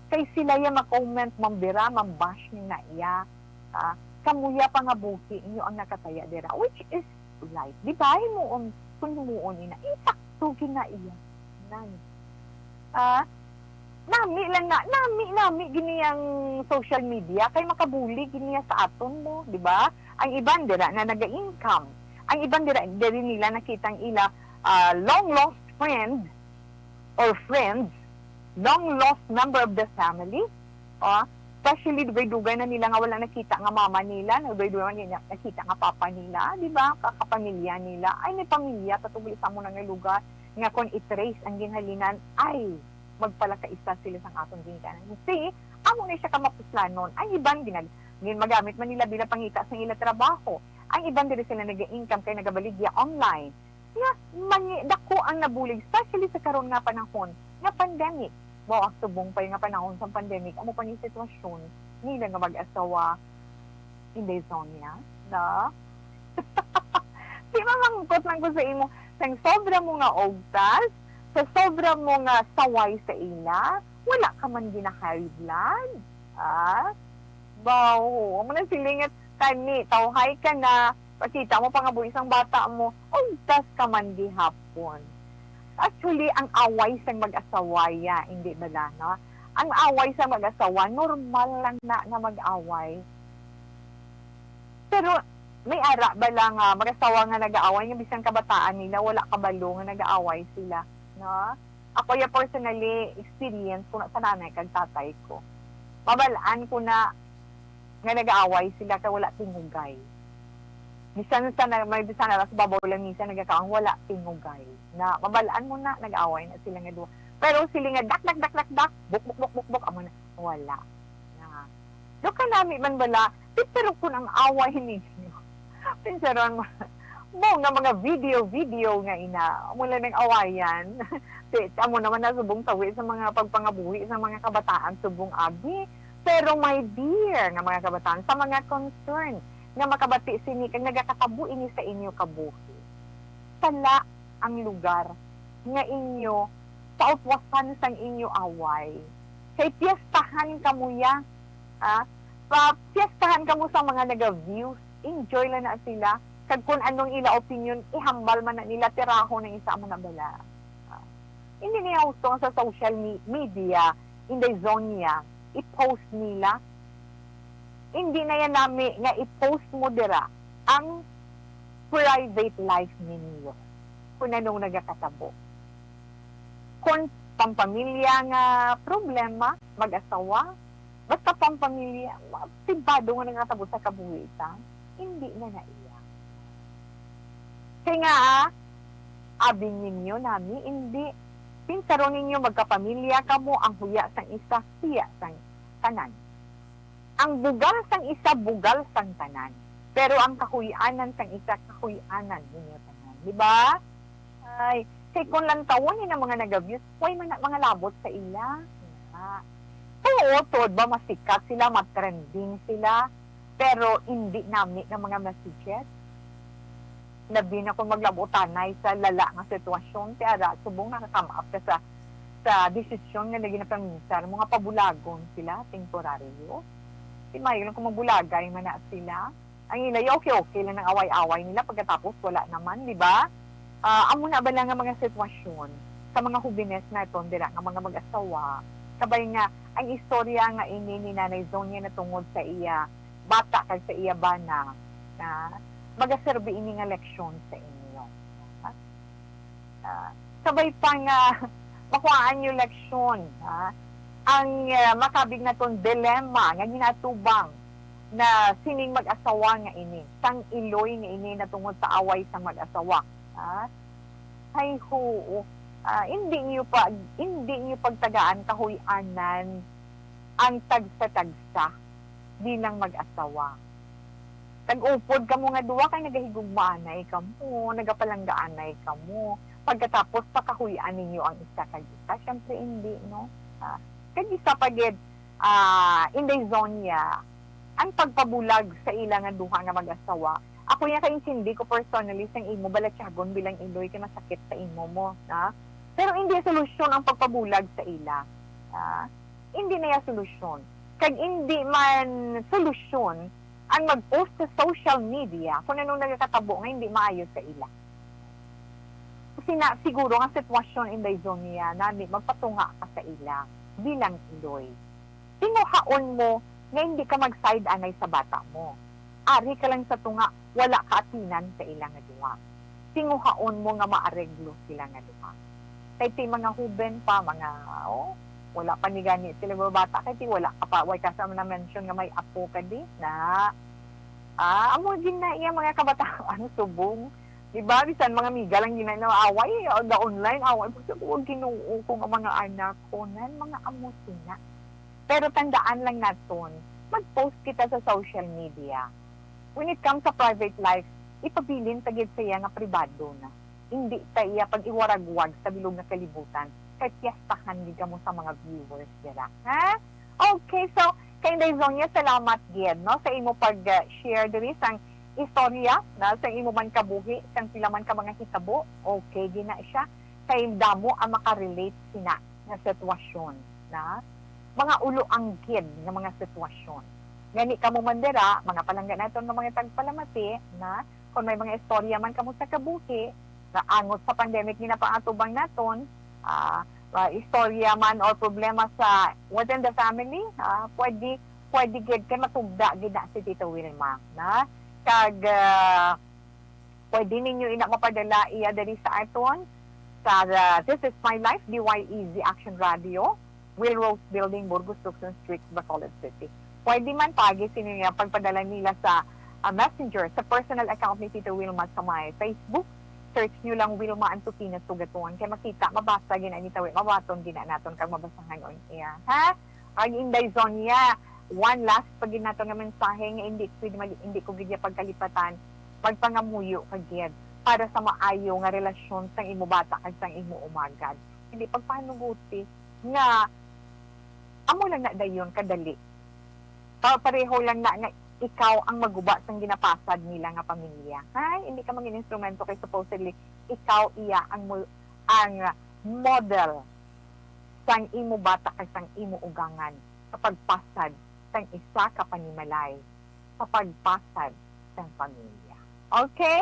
[SPEAKER 2] Kay sila ya ma-comment, mambira, mambash ni na iya. Kamuya pa nga buki, inyo ang nakataya dira, which is right. Di ba? Kung humuon ina, itakto gina iya. Nami gini ang social media, kay makabuli gini sa aton mo, di ba? Ang iban dira na naga-income. ang ibang diri nila nakitang ila long lost friend or friends, long lost member of the family, especially dugay-dugay na nila nga wala nakita nga mama nila, dugay-dugay na nakita nga papa nila, di ba? Kakapamilya nila, ay may pamilya, patubuli sa mo na nga lugar, nga kung i-trace ang ginhalinan, ay magpalakaisa sila sa atong ginhalinan. See, amo na siya kamapuslanon, ang ibang magamit man nila bilang pangita sa ilang trabaho, ang ibang diri sila nag-income kay nagabaligya online, nga dako ang nabulig, especially sa karon nga panahon, nga pandemic. Wow, subong pa nga panahon sa pandemic, amo pa ni sitwasyon nila nga mag-asawa in the zone niya, na? Di ba mangkot lang ko sa imo, sang sobra mo nga ogtas, sa sobra mo nga saway sa ila, wala ka man ginahigh blood, Baw, amo na silingat kani, tawhay ka na, pakita mo pangabo isang bata mo, ogtas ka man gihapon. Actually, ang away sa mag-asawaya, hindi ba na, no? Ang away sa mag-asawa, normal lang na mag-away. Pero, may ara ba lang mag-asawa nga nag-aaway, nga bisang kabataan nila, wala kabalo nga nag-aaway sila, no? Ako yung personally experience ko na sa nanay kag tatay ko. Mabalaan ko na nga nag-aaway sila kaya wala tinugay. Bisan may bisan na sa babaw lang minsan nagkakaang wala tinugay. Na mabalaan mo na nag-away na sila nga duwa. Pero sila nga dak buk amo na wala. Na do ka nami man bala pero kun ang away ninyo. Pinsaron mo nga mga video nga ina mula ng awayan. Amo naman na subong tawi sa mga pagpangabuhi sa mga kabataan subong abi. Pero my dear nga mga kabataan sa mga concern nga makabati sini kag nagakatabo ini sa inyo kabuhi. Sala ang lugar nga inyo pautwasan sang inyo away. Kay piyestahan kamuya, piyestahan kamo sa mga naga-views, enjoy lang na sila. Kag kung anong ila opinion, ihambal man na nila tiraho ng isa mo na bala. Hindi niya gusto sa social media, in the zone niya, i-post nila. Hindi na yan namin nga i-post mo dira ang private life ninyo kung anong nagakatabo. Kung pampamilya nga problema, mag-asawa, basta pampamilya, tibado nga nagkatabo sa kabuhitan, hindi na naiya. Kaya nga, abing ninyo namin, hindi, pinsaron ninyo magkapamilya ka mo, ang huya sang isa, huya sang tanan. Ang bugal sang isa, bugal sang tanan. Pero ang kahuyanan sang isa, kahuyanan ninyo tanan. Diba? Ay, kay kung lang tawon yun ang mga nag-abuse, why man mga labot sa ila? Oo, tod ba masikat sila, matrending sila, pero hindi namin ng mga messages. Labi na kung maglabotanay sa lala nga sitwasyon, tiara, subong nakakamaap ka sa desisyon nga naging napaminsar, mga pabulagon sila, temporaryo. Si Mayo lang kung magbulagay man na sila. Ang ila, okay lang ng away-away nila, pagkatapos wala naman, di ba? Amo na ba lang ang mga sitwasyon sa mga hubines na ito, nga mga mag-asawa, sabay nga, ang istorya nga ini ni Nanay Zonia na tungod sa iya, bata kag sa iya bana, na magaserbi ini nga leksyon sa inyo. Sabay pa nga, makuhaan yung leksyon, ang makabig na itong dilema nga ginatubang na sining mag-asawa nga ini, sang iloy nga ini na tungod sa away sa mag-asawa. Hay ho, hindi niyo pagtagaan kahuyanan ang tagsa-tagsa bilang mag-asawa. Tag-upod ka mo nga duwa kay nagahigugmaanay ka mo, nagapalanggaanay ka mo. Pagkatapos pakahuyaan ninyo ang isa kag isa, syempre hindi, no? Kag isa pagid in the zone niya, ang pagpabulag sa ilang nga duha nga mag-asawa. Ako yung kaintindi ko personally sang imo balatyagon bilang iloy kay masakit sa imo mo, na? Pero hindi solusyon ang pagpabulag sa ila. Hindi na yung solusyon. Kag hindi man solusyon ang mag-post sa social media kung anong nagkatabo nga hindi maayos sa ila. Kasi siguro ang sitwasyon in the zone niya na magpatunga ka sa ila bilang iloy. Tinuhaon mo na hindi ka mag-side anay sa bata mo. Ari ka lang sa tunga, wala kaatinan sa ilang nga duha. Tinguhaon mo nga maareglo sila nga duha. Kay ti mga huben pa, mga, wala pa ni gani sila mga bata, kay ti wala ka pa, way kasama na mention nga may apo ka di, na, amo din na iya mga kabataan, subong, diba, bisan mga miga lang ginay na away, the online, away, huwag ginuo ko nga mga anak ko, nan, mga amo sina. Pero tandaan lang natin, mag-post kita sa social media. When it comes sa private life, ipabilin tagid siya nga pribado na. Hindi tayo pag-iwaragwag sa bilog na kalibutan. Kaya tiyastahan gid mo sa mga viewers nila. Ha? Okay, so, kay Daizonia, salamat gid, no? Sa imo pag-share diri sang istorya, na sa imo man kabuhi, sang sila man ka mga hitabo. Okay, gina siya. Kay damo ang makarelate sina nga sitwasyon, na? Mga ulo ang gid nga mga sitwasyon. Gani kamo mandera, mga palangga naton nga mga tagpalamati, na kung may mga istorya man kamo sa kabuhi, na angot sa pandemic ginapaatubang naton, istorya man or problema sa within the family, pwede gid kay matugda gid na si Tita Wilma, na kag pwede ninyo ina mapadala iya diri sa aton sa This Is My Life, DYEZ Action Radio, Will Rose Building, Burgos, Tucson Street, Bacolod City. Pwede man pagisin niya pagpadala nila sa messenger, sa personal account ni Tita Wilma sa my Facebook. Search nyo lang Wilma Antutina Sugatuan. Kaya makita, mabasa gina ni Tawi, mabaton gina naton kag mabasahan on iya. Ha? Ang Inday Zonia, one last pag naton nga mensahe nga hindi ko gidya pagkalipatan, pagpangamuyo kagid para sa maayo nga relasyon sang imo bata kag sang imo umagad. Hindi pagpanuguti nga amo lang na dayon kadali. Pareho lang na nga ikaw ang maguba sang ginapasad nila nga pamilya. Hay, hindi ka maging instrumento kay supposedly ikaw iya ang model sang imo bata kay sang imo ugangan sa pagpasad sang isa ka panimalay sa pagpasad sang pamilya. Okay?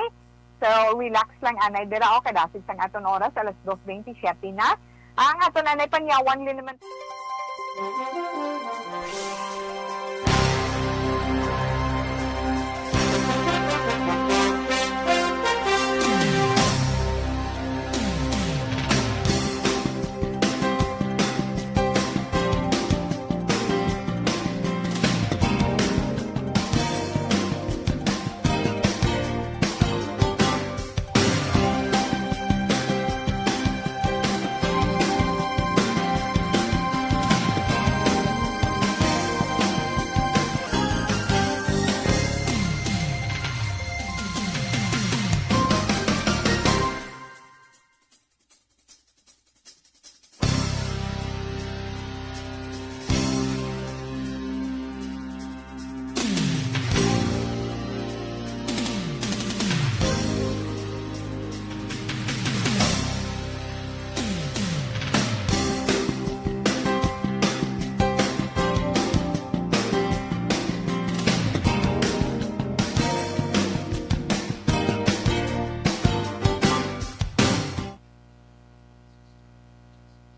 [SPEAKER 2] So, relax lang anay dira o kadasid sang aton oras alas 2:27 na. Ang aton anay panyawan din naman.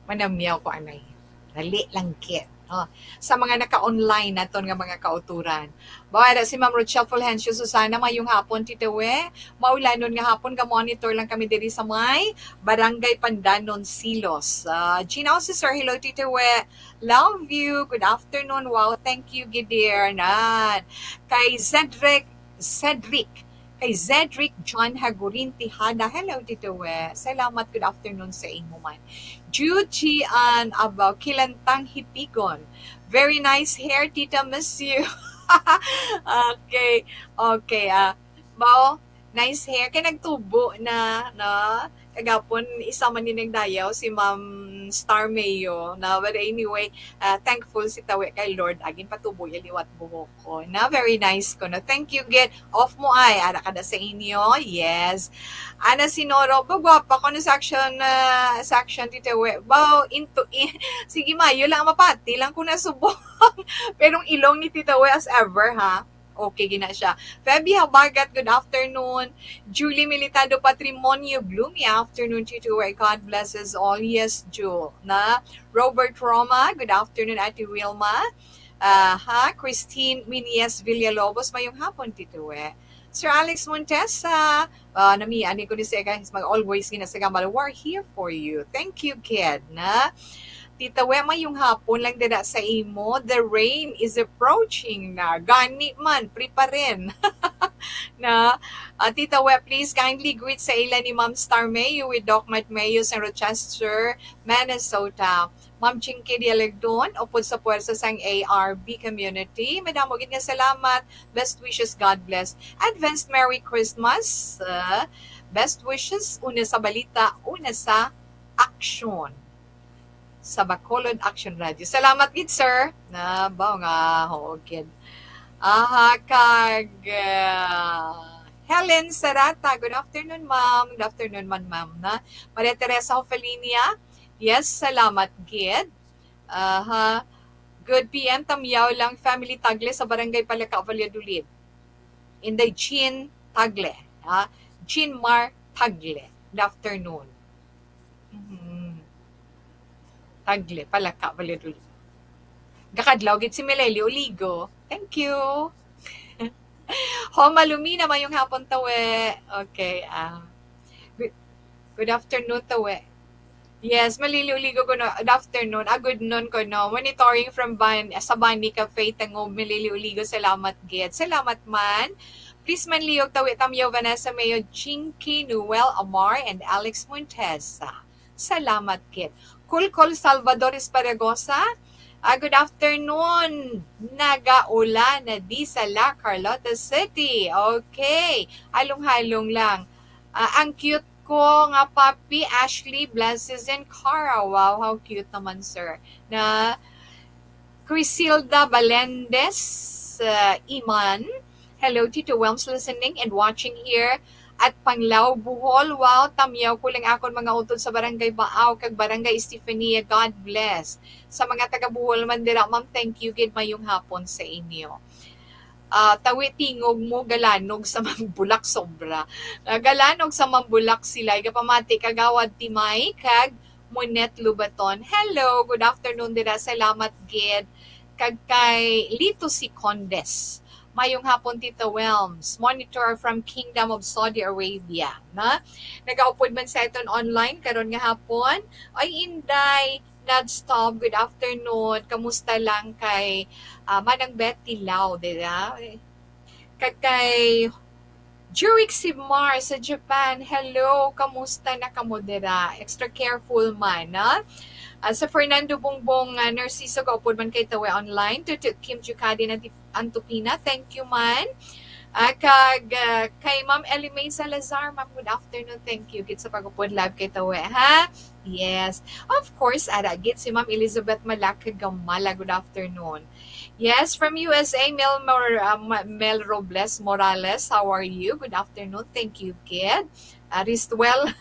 [SPEAKER 11] Manamyaw ko anay. Dali lang kit. Sa mga naka-online naton nga mga kauturan. Bawa si Ma'am Rochelle Fulgencio Susana, mayong hapon titawe. Maulanon nga hapon ga monitor lang kami diri sa may Barangay Pandanon, Silos. Gina si Sir, hello titawe. Love you. Good afternoon. Wow, thank you Gideon. Kay Kay Zedric John Hagurin Tihana. Hello, Tito We. Salamat. Good afternoon sa inyo man. Juji and about Kilantang Hipigon. Very nice hair, Tita. Miss you. Okay. Bao, nice hair. Kaya nagtubo na kagapon, isa man din nagdayaw si Ma'am Star Mayo. But anyway, thankful si Tawe kay Lord. Agin patuboy, aliwat buhok ko. Very nice ko. Thank you, get off mo ay. Ara kada sa inyo. Yes. Ana Sinoro, bagwapa ko na section Titawe. Sige Mayo lang mapati lang ko nasubong. Pero ilong ni Titawe as ever, ha? Okay, gina siya. Feby Habagat, good afternoon. Julie Militado Patrimonio, gloomy afternoon to you. God blesses all. Yes, Jewel. Robert Roma, good afternoon, Ate Wilma. Christine Minies Villalobos, mayong hapon, Tito. Sir Alex Montesa, nami, ani ko ni siya guys, mag-always ginasagamal, we're here for you. Thank you, kid, na? Tita Wema, yung hapon lang dada sa imo, the rain is approaching na. Gani man, preparin. na Tita We, please kindly greet sa ila ni Ma'am Star Mayo with Doc Matt Mayo sa Rochester, Minnesota. Ma'am Chinky Dialegdon, upod sa puwersa sang ARB community. Madamo gid nga salamat. Best wishes, God bless. Advanced Merry Christmas. Best wishes, una sa balita, una sa action. Sa Bacolod Action Radio. Salamat gid sir. Na ba nga kid. Helen Sarata. Good afternoon, ma'am. Good afternoon man, ma'am. Na Maria Teresa Hofelinia. Yes, salamat gid. Good PM Tamyaw lang family Tagle sa Barangay Palaka, Valladolid. Inday Chin Tagle. Chin Mar Tagle. Good afternoon. Tagle, Palaka, Valladolid. Gakadlaw gid si Meleli Oligo. Thank you. Homa Lumina mayong hapon tawe. Okay. Good afternoon tawe. Yes, Meleli Oligo ko no. Good afternoon. Good noon ko no. Monitoring from sa Bani Cafe tango Meleli Oligo. Salamat gid. Salamat man. Please man liyog tawe Tamyo Vanessa Mayo, Chinky, Noel Amar, and Alex Montesa. Salamat gid. Kulkol Salvador Esparagosa. Good afternoon. Nagaulan na di sa La Carlota City. Okay. Halong-halong lang. Ang cute ko nga papi, Ashley, Blesses, and Cara. Wow, how cute naman, sir. Na Crisilda Balendez, Iman. Hello, Tito Welms, listening and watching here. At Panglao, Bohol, wow, tamyaw ko lang akon mga utod sa Barangay Baaw, kag Barangay Estefania, God bless. Sa mga taga Bohol man dira, ma'am, thank you, gid mayong hapon sa inyo. Tawi tingog mo, galanog sa mambulak sobra. Galanog sa mambulak sila, kapamati kagawad timay, kag Monet Lubaton. Hello, good afternoon dira, salamat gid. Kag kay Lito si Condes. Mayong hapon, Tita Welms. Monitor from Kingdom of Saudi Arabia. Na? Nag-upod man sa iton online karon nga hapon. Ay, Inday, non-stop, good afternoon. Kamusta lang kay Manang Betty Lau, dira? Kay Jurek Simar sa Japan. Hello, kamusta na kamo dira? Extra careful man, na? Sa Fernando Bongbong Narciso, kaupod man kay Tawe online. Tutu Kim Jukadi na Antupina, thank you man. Kay Ma'am Ellie May Salazar, ma'am, good afternoon, thank you. Git sa pag-upod live kay Tawe, ha? Yes. Of course, git si Ma'am Elizabeth Malaka Gamala, good afternoon. Yes, from USA, Mel Robles Morales, how are you? Good afternoon, thank you, kid. Ristwell,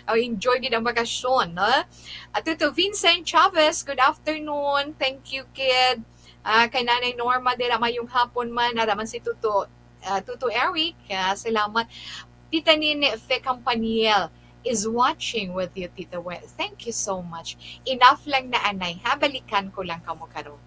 [SPEAKER 11] enjoy gid ang bakasyon, no? At ito, Vincent Chavez, good afternoon, thank you, kid. Kay Nanay Norma, dira mayong hapon man, naraman si Tuto Eric, salamat. Tita Nene Fe Campaniel is watching with you, Tita We. Thank you so much. Enough lang na anay, ha? Balikan ko lang kamo karon.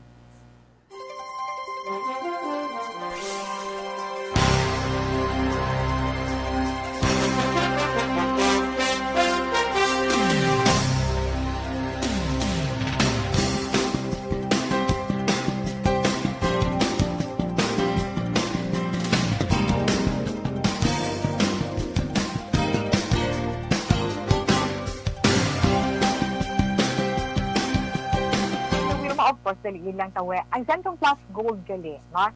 [SPEAKER 2] Of course, dali lang tawe. Ang Zentong Plus Gold gali, no?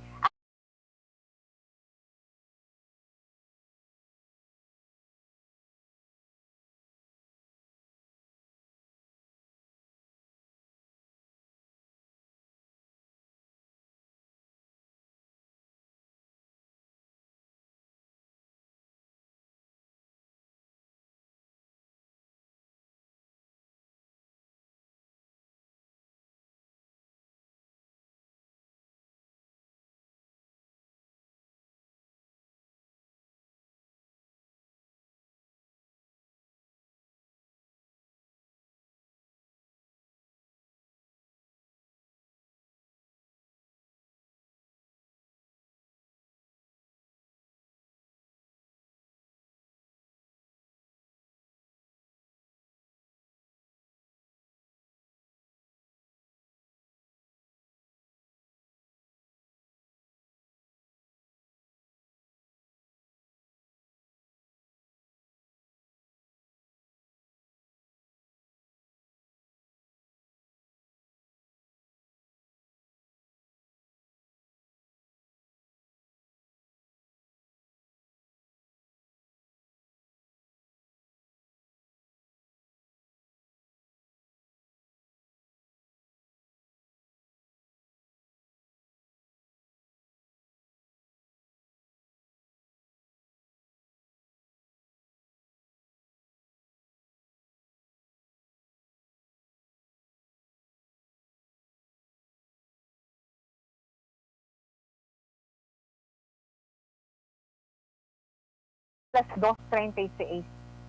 [SPEAKER 2] alas 2:36,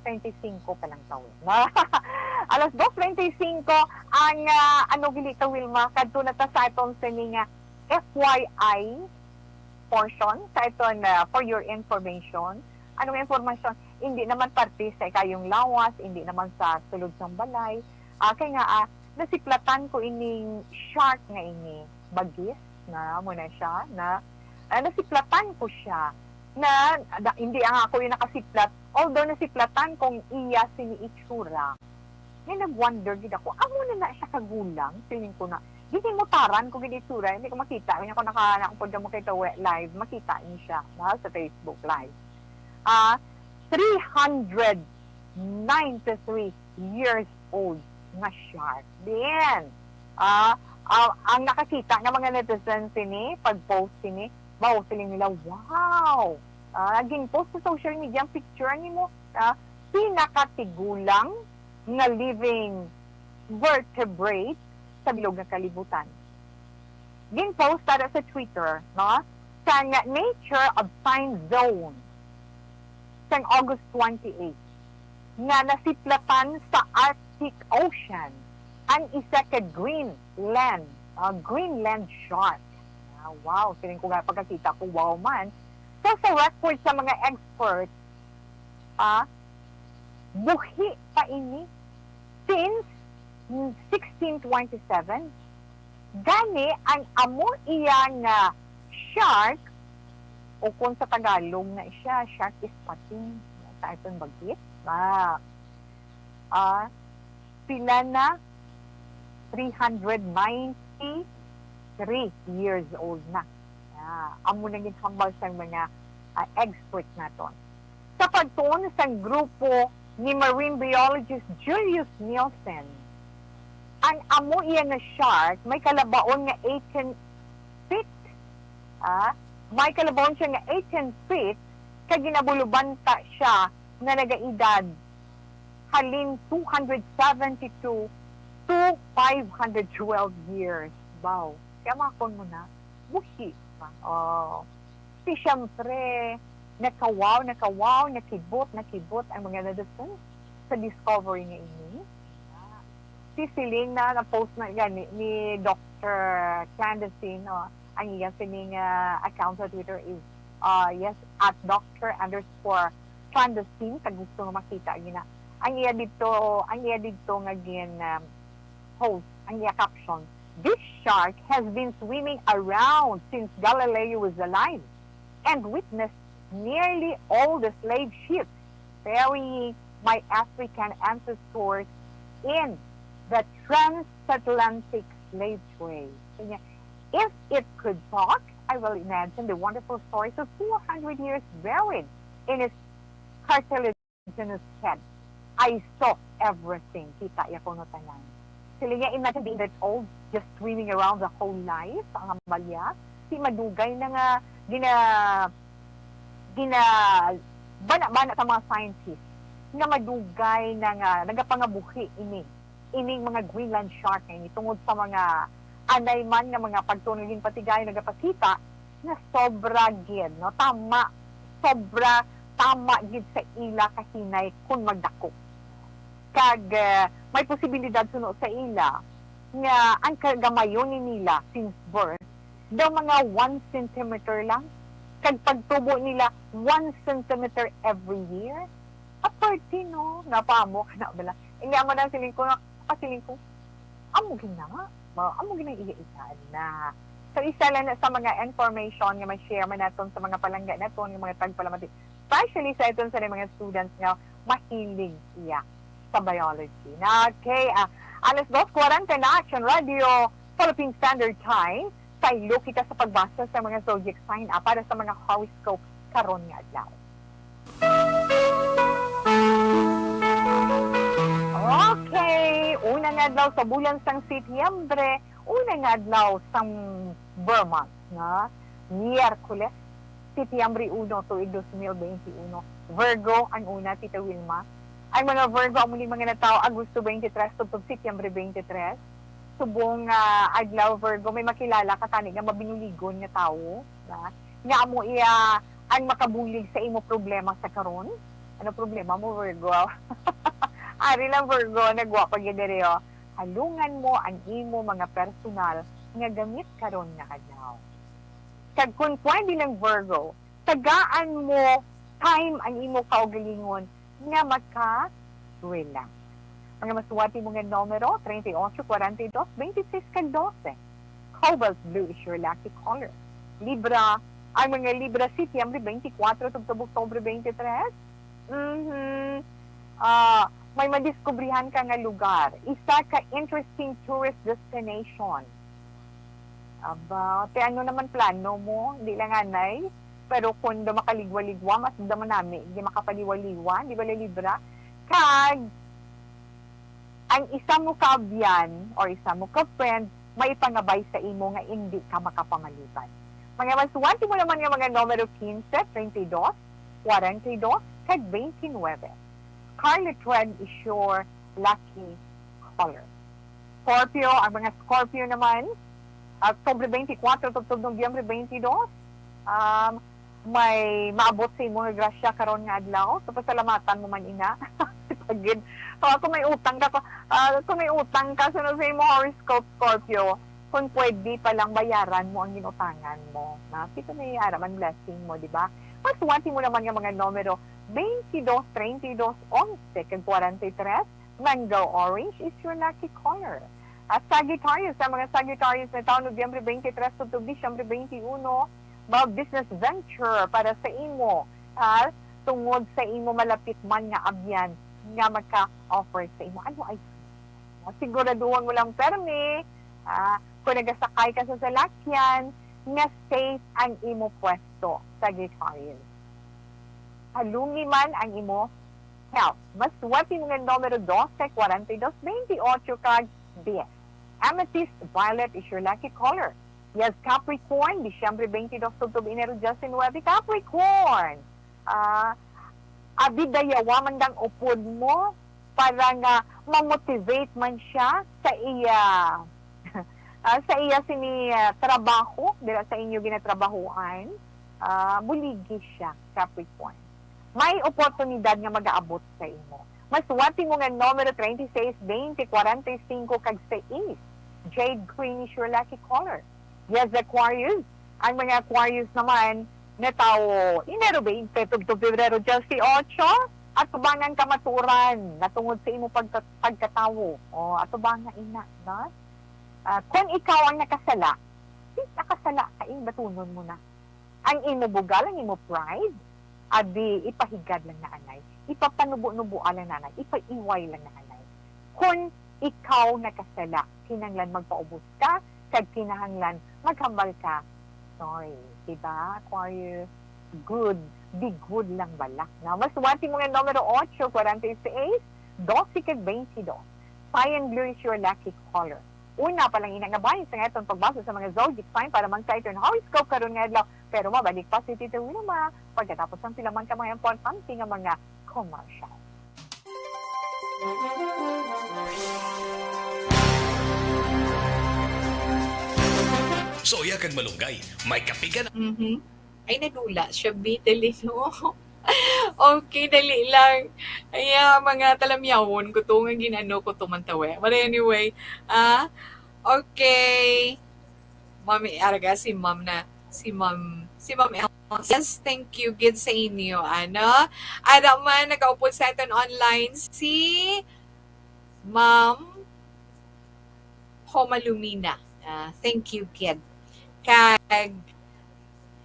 [SPEAKER 2] 25 pa lang taon. Alas 2:25 ang gilita Wilma kadto na ta sa atong sining FYI portion sa aton for your information. Anong information? Hindi naman parte sa kayong lawas, hindi naman sa sulod ng balay. Kaya nga nasiplatan ko ining shark nga ini bagis na muna siya na nasiplatan ko siya na hindi ang ako yung nakasiplat, although nasiplatan kong iya sini itsura, nga nag-wonder gid ako, amo na siya kagulang, tingin ko na, hindi mo taran ko gid itsura, hindi ko makita, kanya ko nakapod mo kay live, makita niyo siya sa Facebook live. 393 years old nga shark. Then, ang nakakita ng mga netizens sini, pag-post sini, feeling nila, wow! Naging post sa social media ang picture ni mo, pinakatigulang na living vertebrate sa bilog ng kalibutan. Gin post para sa Twitter, no? Sa Nature of Science Zone, sa August 28, nga nasiplatan sa Arctic Ocean ang isa ka Greenland shark. Wow, feeling ko nga pagkakita ko, wow man. So sa record sa mga experts, buhi pa ini since 1627. Gani ang amo iya nga shark, o kung sa Tagalog na siya, shark is pating. Sa itong bagit. Sila na 393 years old na. Amo na ginhambal sa mga expert naton. Sa pagtuon sa grupo ni marine biologist Julius Nielsen, ang amo iya nga shark may kalabaon nga 18 feet. May kalabaon siya nga 18 feet kay ginabulubanta siya na nagaedad halin 272 to 512 years. Wow. Kaya makakon mo na, buhi pa. Si siyempre, nakawaw, nakibot ang mga netizens sa discovery niya ini. Si Celine na post na yan ni Dr. Clandestine, ang iya sining account sa Twitter is yes, at Dr._Clandestine, kag gusto nga makita gina. Ang iya dito nga gin host, ang iya caption, "This shark has been swimming around since Galileo was alive and witnessed nearly all the slave ships ferrying my African ancestors in the transatlantic slave trade." If it could talk, I will imagine the wonderful stories of 200 years buried in its cartilaginous head. I saw everything. Kita ya ko no tanan. Sila nga imagine being that old, just swimming around the whole life, ang amalya. Si madugay na nga, bana-bana sa mga scientists, nga madugay na nga, nagapangabuhi ining mga Greenland shark na ini, tungod sa mga anay man nga mga pagtunugin patigay, nagapakita, na sobra gid, no? Sobra tama gid sa ila kahinay kung magdako. Kag may posibilidad suno sa ila nga ang kagamayon ni nila since birth daw mga 1 centimeter lang, kag pagtubo nila 1 centimeter every year. Aparte no, napamo kana bala. Hindi mo na siling ko amo gina iya na. So isa lang na sa mga information nga ma-share man naton sa mga palangga naton, yung mga tagpalamati, especially sa iton sa mga students nga mahilig iya sa biology. Na okay, alas 2:40 na Action Radio Philippine Standard Time. Saylo kita sa pagbasa sa mga zodiac sign para sa mga horoscope karon nga adlaw. Okay, una nga adlaw sa bulan sang Setyembre, una nga adlaw sang Vermont, na Miyerkules, Setyembre 1 tuig 2021. Virgo ang una, Tita Wilma. Ang mga Virgo, ang muli mga natao, Agosto 23 to Setyembre 23. Subong adlaw Virgo, may makilala ka tani nga mabinuligon nga tao. Nga mo iya ang makabulig sa imo problema sa karon. Ano problema mo, Virgo? Ari lang, Virgo, nagwa pag yadereo. Halungan mo ang imo mga personal nga gamit karon nga adlaw. Kag kung pwede lang, Virgo, tagaan mo time ang imo kaugalingon nga maka-relax. Mga masuwati mo nga numero, 38, 42, 26, kag 12. Cobalt blue is your lucky color. Libra, ang mga Libra, Setyembre 24, tugtog Oktubre 23. May madiskubrihan ka nga lugar. Isa ka interesting tourist destination. Aba, te ano naman plano mo? Hindi lang anay. Pero kung da makaligwa-ligwa, mas da manami, hindi makapaliwa-liwa, di ba Libra? Kag, ang isa mo kaabyan or isa mo ka-friend, may pangabay sa imo nga hindi ka makapamaliban. Mga masuwanti mo naman yung mga numero 15, 22, 42, kag 29. Scarlet red is your lucky color. Scorpio, ang mga Scorpio naman, October 24, Nobyembre 22, may maabot sa imo nga grasya karon nga adlaw. So pasalamatan mo man ina. Pagid. Kung may utang ka, sunod sa imo horoscope, Scorpio, kung pwede palang bayaran mo ang inutangan mo. Ito na yung araman blessing mo, di ba? Masuwati mo naman yung mga numero 22, 32, 11, kag 43. Mango orange is your lucky color. At Sagittarius, sa mga Sagittarius na taon, Nobyembre 23 to Disyembre 21, mga business venture para sa imo. Tungod sa imo malapit man nga abyan nga magka-offer sa imo. Ano ay siguraduhan mo lang permi, kung nagasakay ka sa salakyan, nga safe ang imo pwesto, Sagittarius. Halungi man ang imo health. Mas wati mo nga numero 12, 42, 28, kag 10. Amethyst violet is your lucky color. Yes, Capricorn, Disyembre 22, Octubre, Enero, Justin 9, Capricorn. Abidayawa man dang upod mo para nga ma-motivate man siya sa iya sa iya sini trabaho, dira sa inyo ginatrabahuan, buligi siya, Capricorn. May oportunidad nga mag-aabot sa imo. Mas wati mo nga numero 36, 20, 45, kag 6. Jade green is your lucky color. Yes, Aquarius. Ang mga Aquarius naman, na tao, Enero 20, Febrero 18, at tubangan kamaturan, natungod sa imo pagkatawo. O, at tubangan ina, no? Kung ikaw ang nakasala ka, batunon mo na. Ang imo bugal, ang imo pride, adi ipahigad lang na anay, ipapanubo-nubo lang na anay, ipaiway lang na anay. Kung ikaw nakasala, kinanglan magpaubos ka, kag kinahanglan maghambal ka. Sorry, diba? Aquarius, good, be good lang balak. Na mas wati mo nga numero 8, 46, 12, kag 22. Cyan blue is your lucky color. Una pa lang inangabayan sa nga itong pagbasa sa mga zodiac sign para mang sa ito ng horoscope karon nga adlaw. Pero mabalik pa si Tito Wilma pagkatapos ng pilaman ka mga importante nga mga commercial.
[SPEAKER 12] Soya kag malunggay, may kapigan.
[SPEAKER 11] Ay, nadula siya, dali, no? Okay, dali lang. Ay, mga talamyawon ko to, nga ginano ko to mantawe. But anyway, okay. Mami, araga, si Ma'am yes, thank you, good sa inyo, ano? Ada man, nag-upod sa atin online, si Ma'am Homalumina. Thank you, kid. Kag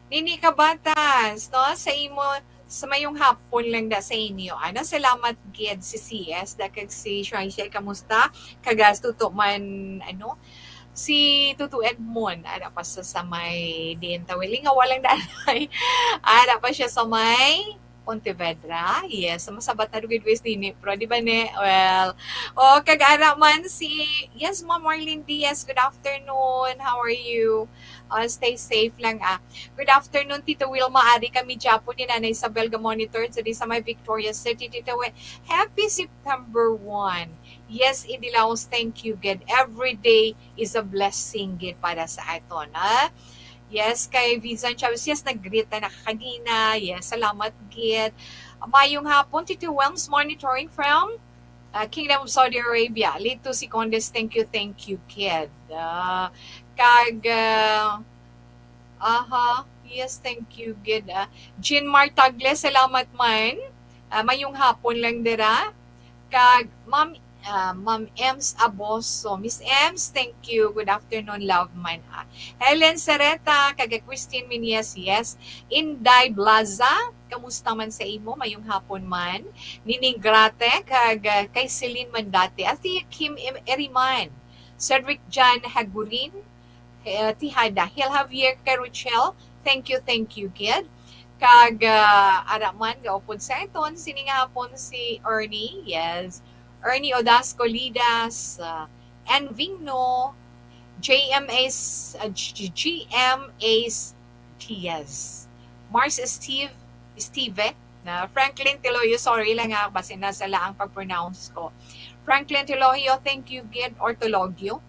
[SPEAKER 11] nini ka batas, no? Sa imo, sa mayong hapon lang da sa inyo. Ano, salamat gid si CS, da kag si Shaisha, kamusta? Kagas tuto man, ano? Si Tutu Edmond, ada pa sa may diin tawiling, nga walang daanay. Ada pa siya sa may Pontevedra. Yes, masabat na Rugid West din, pero di ba ne? Well, kag-ara man si, yes, Ma'am Marlene Diaz, good afternoon, how are you? Stay safe lang Good afternoon, Tito Wilma, ari kami Japo ni Nanay Isabel Monitor sa may Victoria City, Tito Will. Happy September 1. Yes, Idilaos, thank you, God. Every day is a blessing, God, para sa aton, Yes, kay Vizan Chavez. Yes, nag-greet na nakakagina. Yes, salamat, gid. Mayong hapon, Tito Welms monitoring from Kingdom of Saudi Arabia. Lito si Condes, thank you, kid. Yes, thank you, gid. Jean Martagle, salamat man. Mayong hapon lang dira. Kag Ma'am Ems Aboso. Miss Ems, thank you. Good afternoon, love man. Helen Sereta, kag Christine Minias, yes. Inday Blaza, kamusta man sa imo? Mayong hapon man. Nining Grate, kag kay Celine Mandate. Ati Kim Eriman. Cedric Jan Hagurin, Tihada. Hil Javier Caruchel, thank you, kid. Kag araman, gaupod sa iton, sining hapon si Ernie, yes. Ernie Odasco Lidas, Ann Vigno, GMA's TS, Mars Steve, Franklin Tiloyo, sorry lang ha, basta nasa laang pag-pronounce ko. Franklin Tiloyo, thank you, Gid Ortologio.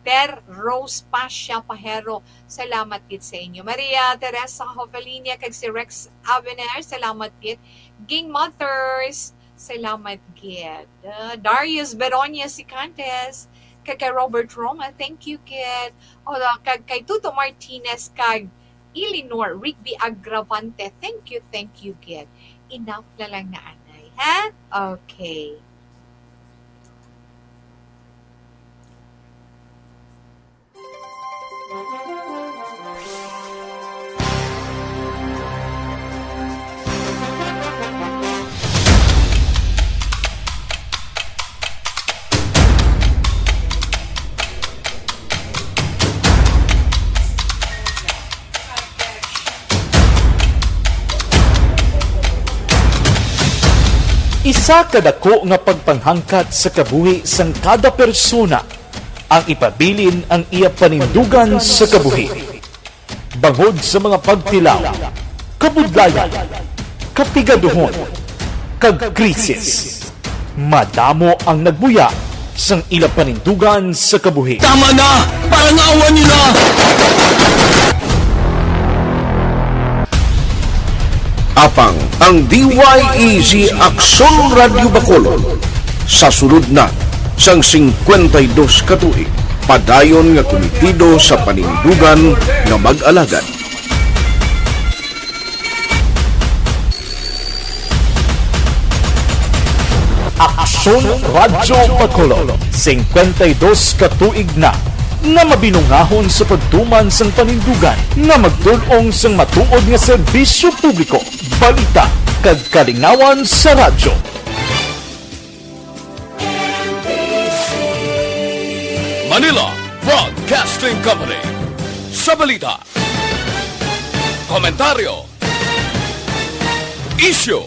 [SPEAKER 11] Ter Rose Pasha Pajero, salamat gid sa inyo. Maria Teresa Hofalinia, kag si Rex Avener, salamat gid. Ging Mothers, salamat gid. Darius Beronia Sicantes, kag kay Robert Roma, thank you gid. O kag kay Tuto Martinez, kag Eleanor Rigby Agravante, thank you gid. Enough na lang na anay, ha? Okay.
[SPEAKER 6] Isa kadako nga pagpanghangkat sa kabuhi sang kada persona ang ipabilin ang iya panindugan sa kabuhi. Bangod sa mga pagtilaw, kabudlayan, kapigaduhon, kag krisis, madamo ang nagbuya sang ila panindugan sa kabuhi.
[SPEAKER 1] Tama na! Parang awa nila!
[SPEAKER 5] Apang ang DYEZ Aksyon Radio Bacolod sa sulod na sang 52 katuig, padayon nga komitido sa panindugan nga mag-alagad.
[SPEAKER 6] Aksyon Radio Bacolod, 52 katuig na nga mabinungahon sa pagtuman sang panindugan nga magdulong sang matuod nga serbisyo publiko, balita kag kalingawan sa radyo.
[SPEAKER 12] Manila Broadcasting Company. Sa balita, komentaryo, issue,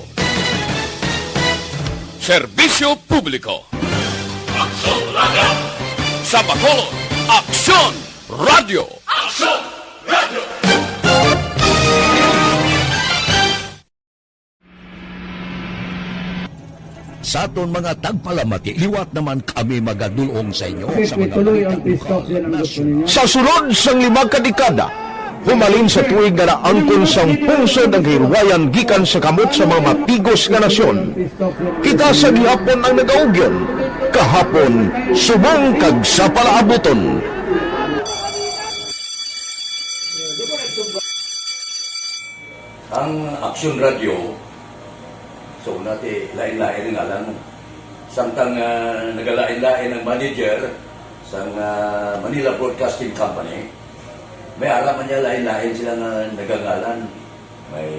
[SPEAKER 12] serbisyo publiko. Aksyon Radio! Sa Bacolod, Aksyon Radio! Aksyon Radio!
[SPEAKER 1] Sa aton mga tagpalamati, liwat naman kami magadulong sa inyo sa mga sa sulod sang 5 kadekada, humalin sa tuig nga naangkon sang pungsod ang hirwayan gikan sa kamot sa mga mapigos nga nasyon. Kita sa gihapon ang nagaugyon, kahapon subong kag sa palaabuton.
[SPEAKER 13] Ang Aksyon Radio, so natin lain-lain ang alam mo. Samtang nagalain-lain ang manager sa Manila Broadcasting Company, may alaman niya lain-lain sila na nagangalan. May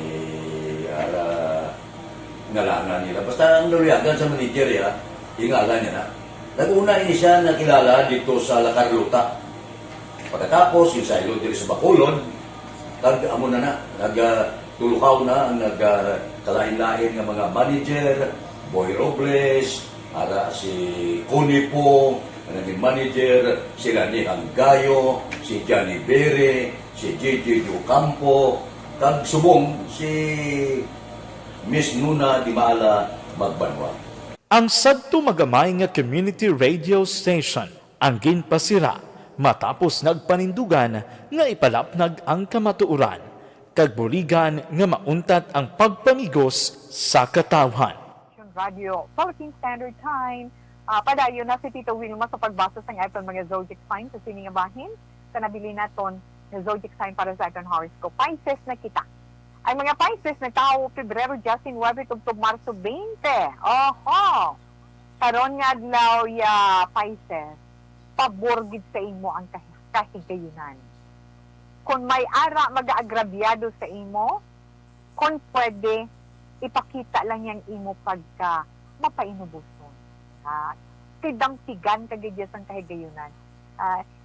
[SPEAKER 13] ngalangan nila. Basta ang naluyagan sa manager ya, ingalan niya na. Nag-una ini siya nakilala dito sa La Carlota. Pagkatapos, yung sa ilo dito sa Bacolod, amo na nagtulukaw na ang nagkalain-lain ng mga manager, Boy Robles, ara si Connie po, naging manager, sila ni Anggayo, si Johnny Bere, si JJ Ocampo, kag subong si Miss Nuna Di Maala Magbanwa.
[SPEAKER 6] Ang sadto magamay nga community radio station ang ginpasira matapos nagpanindugan nga ipalapnag ang kamatuoran kag buligan nga mauntat ang pagpamigos sa katawhan.
[SPEAKER 2] Radio Philippine Standard Time. Padayon na si Tito Wilma sa pagbasa sa aton mga zodiac sign sa siningabahin sa nabili naton na zodiac sign para sa aton horoscope. Pisces na kita. Ay mga Pisces na tao Pebrero 19 tubtob Marso 20. Oho! Karon nga adlaw ya Pisces, paborgid sa imo ang kahigayunan. Kung may ara mag-aagrabyado sa imo, kung pwede, ipakita lang yang imo pagka mapainubuson. Tidang-tigan kagidya sang kahigayunan.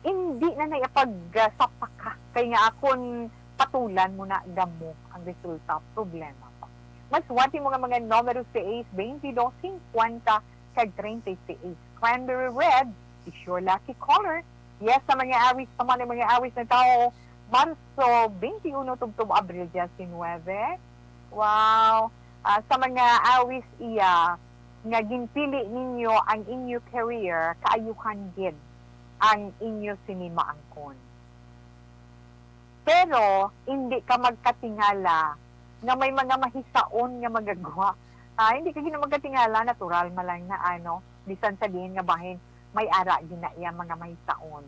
[SPEAKER 2] Hindi na naipag-sapak ka. Kaya nga akong patulan mo na damo ang resulta, problema pa. Mas wati mo nga mga numero 6, 22, 50, kag 36. Cranberry red is your lucky color. Yes, sa mga awis, sa mga awis na tao, Marso 21 tubtob Abril 19. Wow! Sa mga awis iya, nga ginpili ninyo ang inyo career, kaayuhan gid ang inyo sinimaangkon. Pero, hindi ka magkatingala nga may mga mahisaon nga magagawa. Hindi ka magkatingala, natural malang na bisan sabihin nga bahin, may ara din na iya mga mahisaon.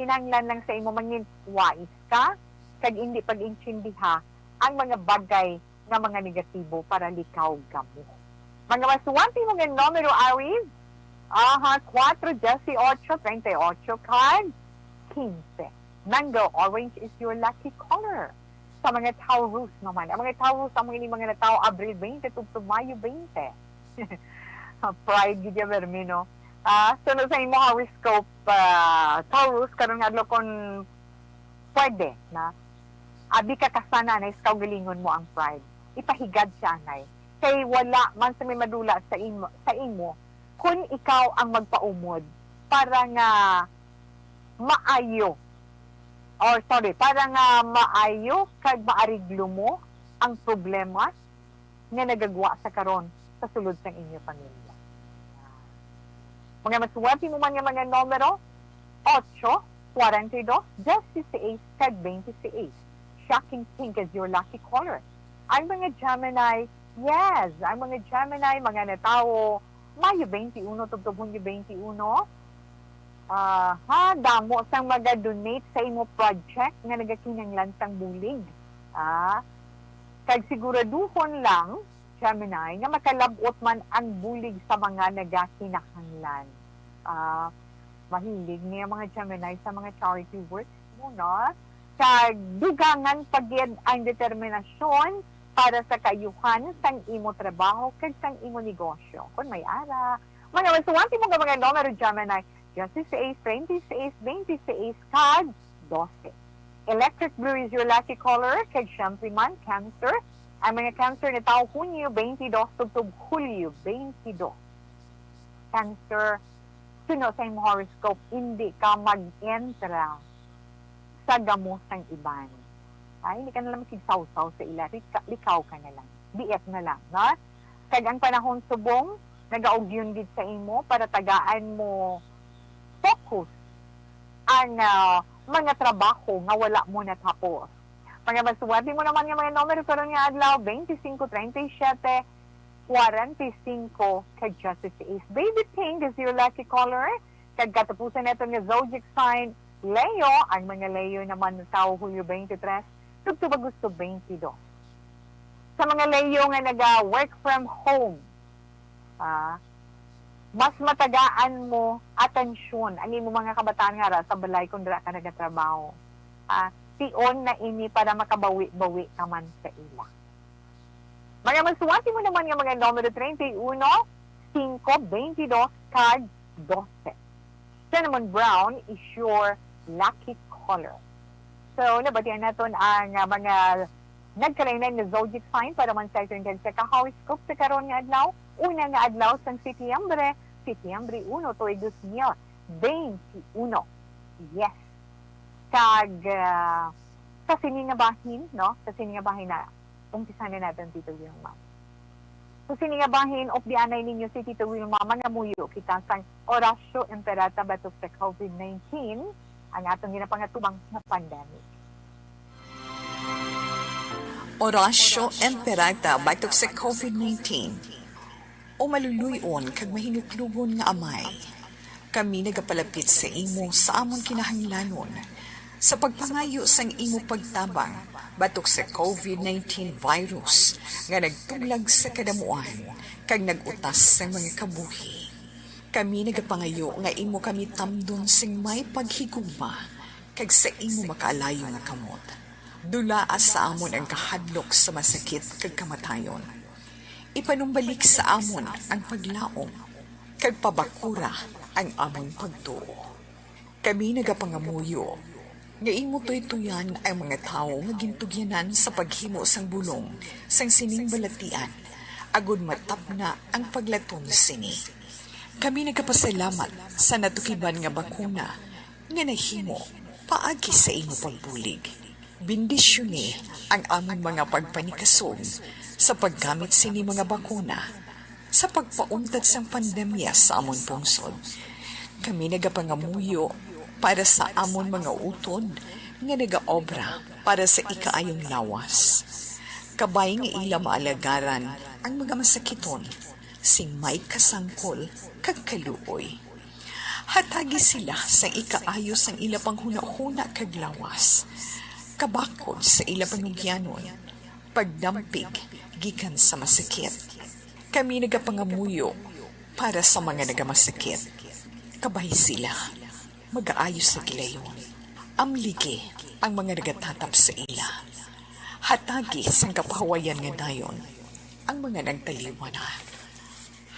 [SPEAKER 2] Kinanglan lang sa imo mangin wise ka, kag hindi pag-intindiha ang mga bagay nga mga negatibo para likaw gamo. Mga masuwanti mo nga numero Aries, 4, 18, 38, card, 15. Mango orange is your lucky color. Sa mga Taurus naman, ang mga Taurus, ang mga tao, Abril 20 to Mayo 20. Pride, gidya vermino. Sunod sa imo horoscope, Taurus, karon nga adlaw kon pwede na abi ka kasana na iskaw galingon mo ang pride. Ipahigad siya anay. Kay wala man sa may madula sa imo kung ikaw ang magpaumod para nga maayo para nga maayo kag maariglo mo ang problema nga nagagwa sa karon sa sulod ng inyo pamilya. Mga masuwerte mo man nga mga numero 8, 42, 16, kag 26. Shocking pink is your lucky color. Ang mga Gemini, yes, ang mga Gemini, mga natao, Mayo 21, tubtob Hunyo 21, damo sang maga-donate sa imo project nga nagakinanglan sang bulig. Kag siguraduhon lang, Gemini, nga makalabot man ang bulig sa mga nagakinahanglan. Mahilig niya mga Gemini sa mga charity work muna. Kag dugangan pagyed ang determinasyon para sa kayuhan sang imo trabaho kag sang imo negosyo. Kung may ara, mga masuwanti mo mga numero Gemini, 16, 26, 26, kag 12. Electric blue is your lucky color, kag syempre man, Cancer. Ang mga Cancer na tao Hunyo 22, tubtob Hulyo 22. Cancer, suno sa imo horoscope, hindi ka mag-entra sa gamos ng iban. Hindi ka na lang magsigsaw-saw sa ila. Likaw ka na lang. BF na lang. No? Kag ang panahon subong, nag-augyon gid sa imo para tagaan mo focus ang mga trabaho nga wala mo natapos. Mga masuwati mo naman yung mga numero karon nga adlaw, 25, 37, 45, kag 16. Baby pink is your lucky color. Kag katapusan nato nga zodiac sign, Leo. Ang mga Leo naman na tao Hulyo 23, tugtub Agosto 22. Sa mga Leo nga naga-work from home, mas matagaan mo atensyon ang imo mga kabataan nga sa balay kung dira ka nagatrabaho. Tion na ini para makabawi-bawi ka man sa ila. Mga masuwati mo naman nga mga numero 31, 5, 22, card 12. Cinnamon brown is your lucky color. So, nabatian natin ang mga nagkalainay na zodiac sign para man sa itin sa ka-horoscope sa karon nga adlaw. Una nga adlaw sa Setyembre 1, tuig 2021. Yes. Kag sa siningabahin, no? Sa siningabahin na umpisa na natin Tito Wilma. Sa siningabahin of the anay ninyo si Tito Wilma, mga muyo kita sa Orasyo Imperata batok sa COVID-19 ang atong ginapangatubang na pandemic.
[SPEAKER 11] Orasyo Emperata batok sa COVID-19. O maluluyon kag mahinuklugon nga amay. Kami nagapalapit sa imo sa among kinahanglanon sa pagpangayo sang imo pagtabang batok sa COVID-19 virus nga nagtuglag sa kadamuan kag nagutas sa mga kabuhi. Kami nagapangayo nga imo kami tamdon sing may paghigugma kag sa imo makaalayo nga kamot. Dulaas sa amon ang kahadlok sa masakit kag kamatayon. Ipanumbalik sa amon ang paglaom kag pabakura ang amon pagtuo. Kami nagapangamuyo nga imo tuytuyan ang mga tawo nga gintugyanan sa paghimo sang bulong sang sining balatian agud matapna ang paglatom sini. Kami nagapasalamat sa natukiban nga bakuna nga nahimo paagi sa imo pagbulig. Bendisyoni ang among mga pagpanikasog sa paggamit sini mga bakuna sa pagpauntat sang pandemya sa amon pungsod. Kami nagapangamuyo para sa amon mga utod nga nagaobra para sa ikaayong lawas. Kabay nga ila maalagaran ang mga masakiton sing may kasangkol kag kaluoy. Hatagi sila sa ikaayo sang ila panghuna-huna kag lawas. Kabakod sa ila panugyanon, pagdampig gikan sa masakit. Kami nagapangamuyo para sa mga nagamasakit. Kabay sila, mag-aayos sa gilayon. Amligi ang mga nagatatap sa ila. Hatagi sang kapahawayan nga dayon, ang mga nagtaliwa na.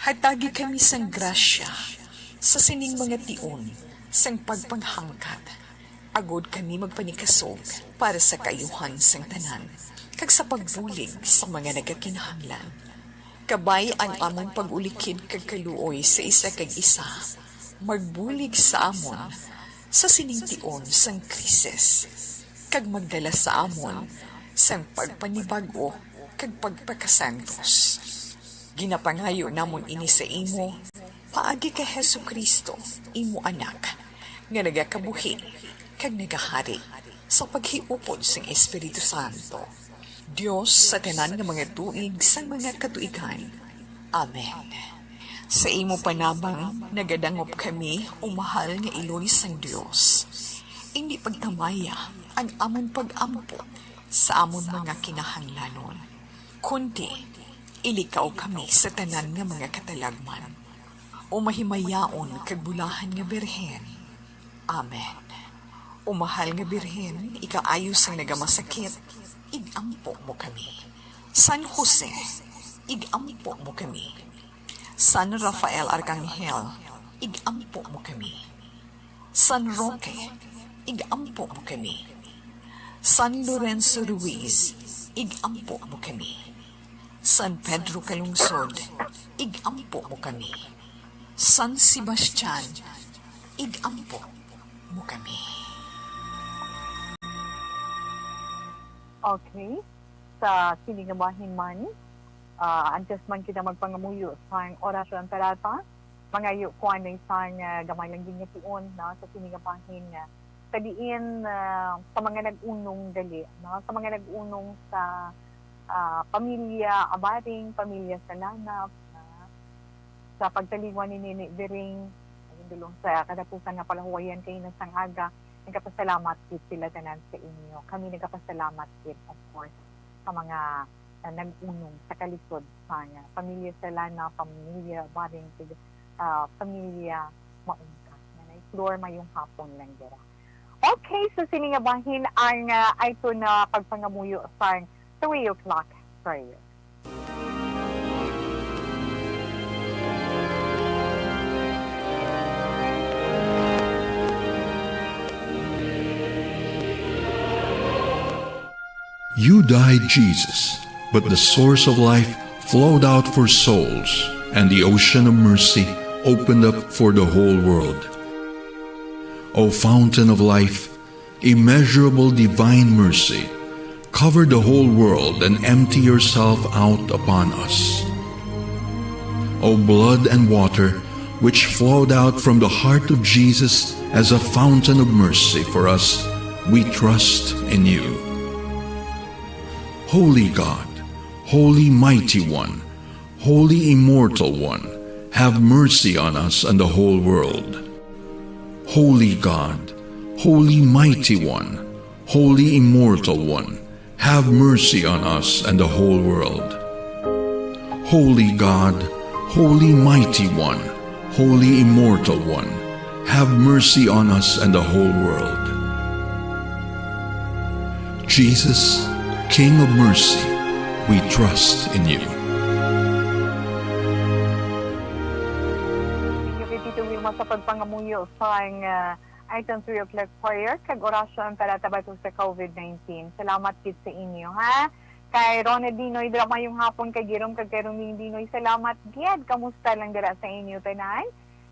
[SPEAKER 11] Hatagi kami sang grasya sa sining mga tion sang pagpanghangkat. Agod kami magpanikasog para sa kayuhan sang tanan, kag sa pagbulig sa mga nagakinahanglan. Kabay ang among pag-ulikid kag kaluoy sa isa kag isa, magbulig sa amon sa sining-tion sang krisis, kag magdala sa amon sang pagpanibago kag pagpakasantos. Ginapangayo namon ini sa imo, paagi kay Hesukristo, imo anak, nga nagakabuhi kag nagahari sa paghiupod sang Espiritu Santo. Dios sa tanan nga mga tuig sang mga katuigan. Amen. Sa imo panabang nagadangop kami umahal nga Iloy sang Dios. Hindi pagtamaya ang amon pag-ampo sa amon mga kinahanglanon. Kundi ilikaw kami sa tanan nga mga katalagman. O mahimayaon kag bulahan nga Birhen. Amen. O mahal nga Birhen, ikaayos ang nagamasakit, igampo mo kami. San Jose, igampo mo kami. San Rafael Arcangel, igampo mo kami. San Roque, igampo mo kami. San Lorenzo Ruiz, igampo mo kami. San Pedro Calungsod, igampo mo kami. San Sebastian, igampo mo kami.
[SPEAKER 2] Okay. Sa sinigabahin man, antes man kita magpangamuyo sa orasyon tarata, mga kuan ay sang gamay lang din tion na sa sinigabahin kadiin sa mga nag-unong dali, no? Sa mga nag-unong sa pamilya Abaring, pamilya Salanap, sa pagtaliwan ni Nini Bering, dulong sa kadapusan nga palahuwayan kay na sang aga. Nagkapasalamat din sila tanan sa inyo. Kami nagkapasalamat din, of course, sa mga nag-unong sa kalisod sa pamilya Salana, pamilya Baring, pamilya Maungka. Na-explore mayong hapon lang dira. Okay, so siningabahin ang ito na pagpangamuyo sa 3 o'clock prayer.
[SPEAKER 14] You died, Jesus, but the source of life flowed out for souls, and the ocean of mercy opened up for the whole world. O fountain of life, immeasurable divine mercy, cover the whole world and empty yourself out upon us. O blood and water, which flowed out from the heart of Jesus as a fountain of mercy for us, we trust in you. Holy God, Holy Mighty One, Holy Immortal One, have mercy on us and the whole world. Holy God, Holy Mighty One, Holy Immortal One, have mercy on us and the whole world. Holy God, Holy Mighty One, Holy Immortal One, have mercy on us and the whole world. Jesus, King of mercy, we trust in you.
[SPEAKER 2] Tito Wilma sa pagpangamuyo sa item 3 o'clock prayer kag orasyon para tabato sa COVID-19. Salamat kit sa inyo, ha? Kay Ronald Dinoy, drama yung hapon kay Girom, kag kay Roming Dinoy, salamat gid. Kamusta lang dira sa inyo tanan?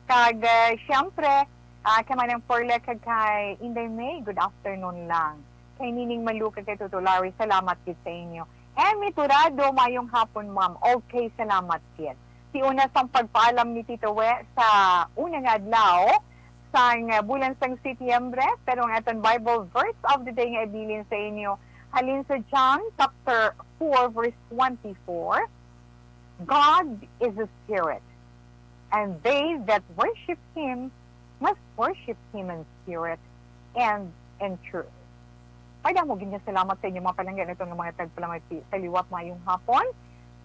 [SPEAKER 2] Kag syempre, kay Manang Porle kag kay Inday May, good afternoon lang. Kay Nining Malu kag kay Tutulari, salamat kit sa inyo. Emmy Turado, mayong hapon, ma'am. Okay, salamat kit. Si una sang pagpaalam ni Tito We sa unang adlaw sang bulan sang Setyembre, pero ang aton Bible verse of the day nga ibilin sa inyo halin sa John chapter 4 verse 24. God is a spirit, and they that worship him must worship him in spirit and in truth. Pwede mo ganyan salamat sa inyo mga palanggan itong mga tagpalamati sa liwat mayong hapon.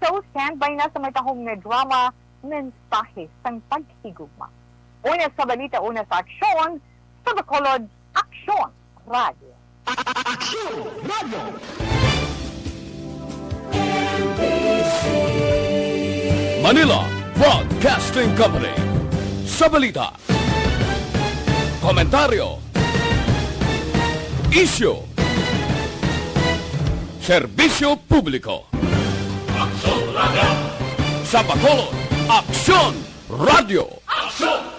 [SPEAKER 2] So, stand by na sa may tahong na drama, mensahe sang paghigugma. Una sa balita, una sa aksyon, sa Bacolod, Aksyon Radio.
[SPEAKER 12] Aksyon Radio! Manila Broadcasting Company. Sa balita, komentaryo, issue, serbisyo publiko. Aksyon Radio! Sa Bacolod, Aksyon Radio! Aksyon!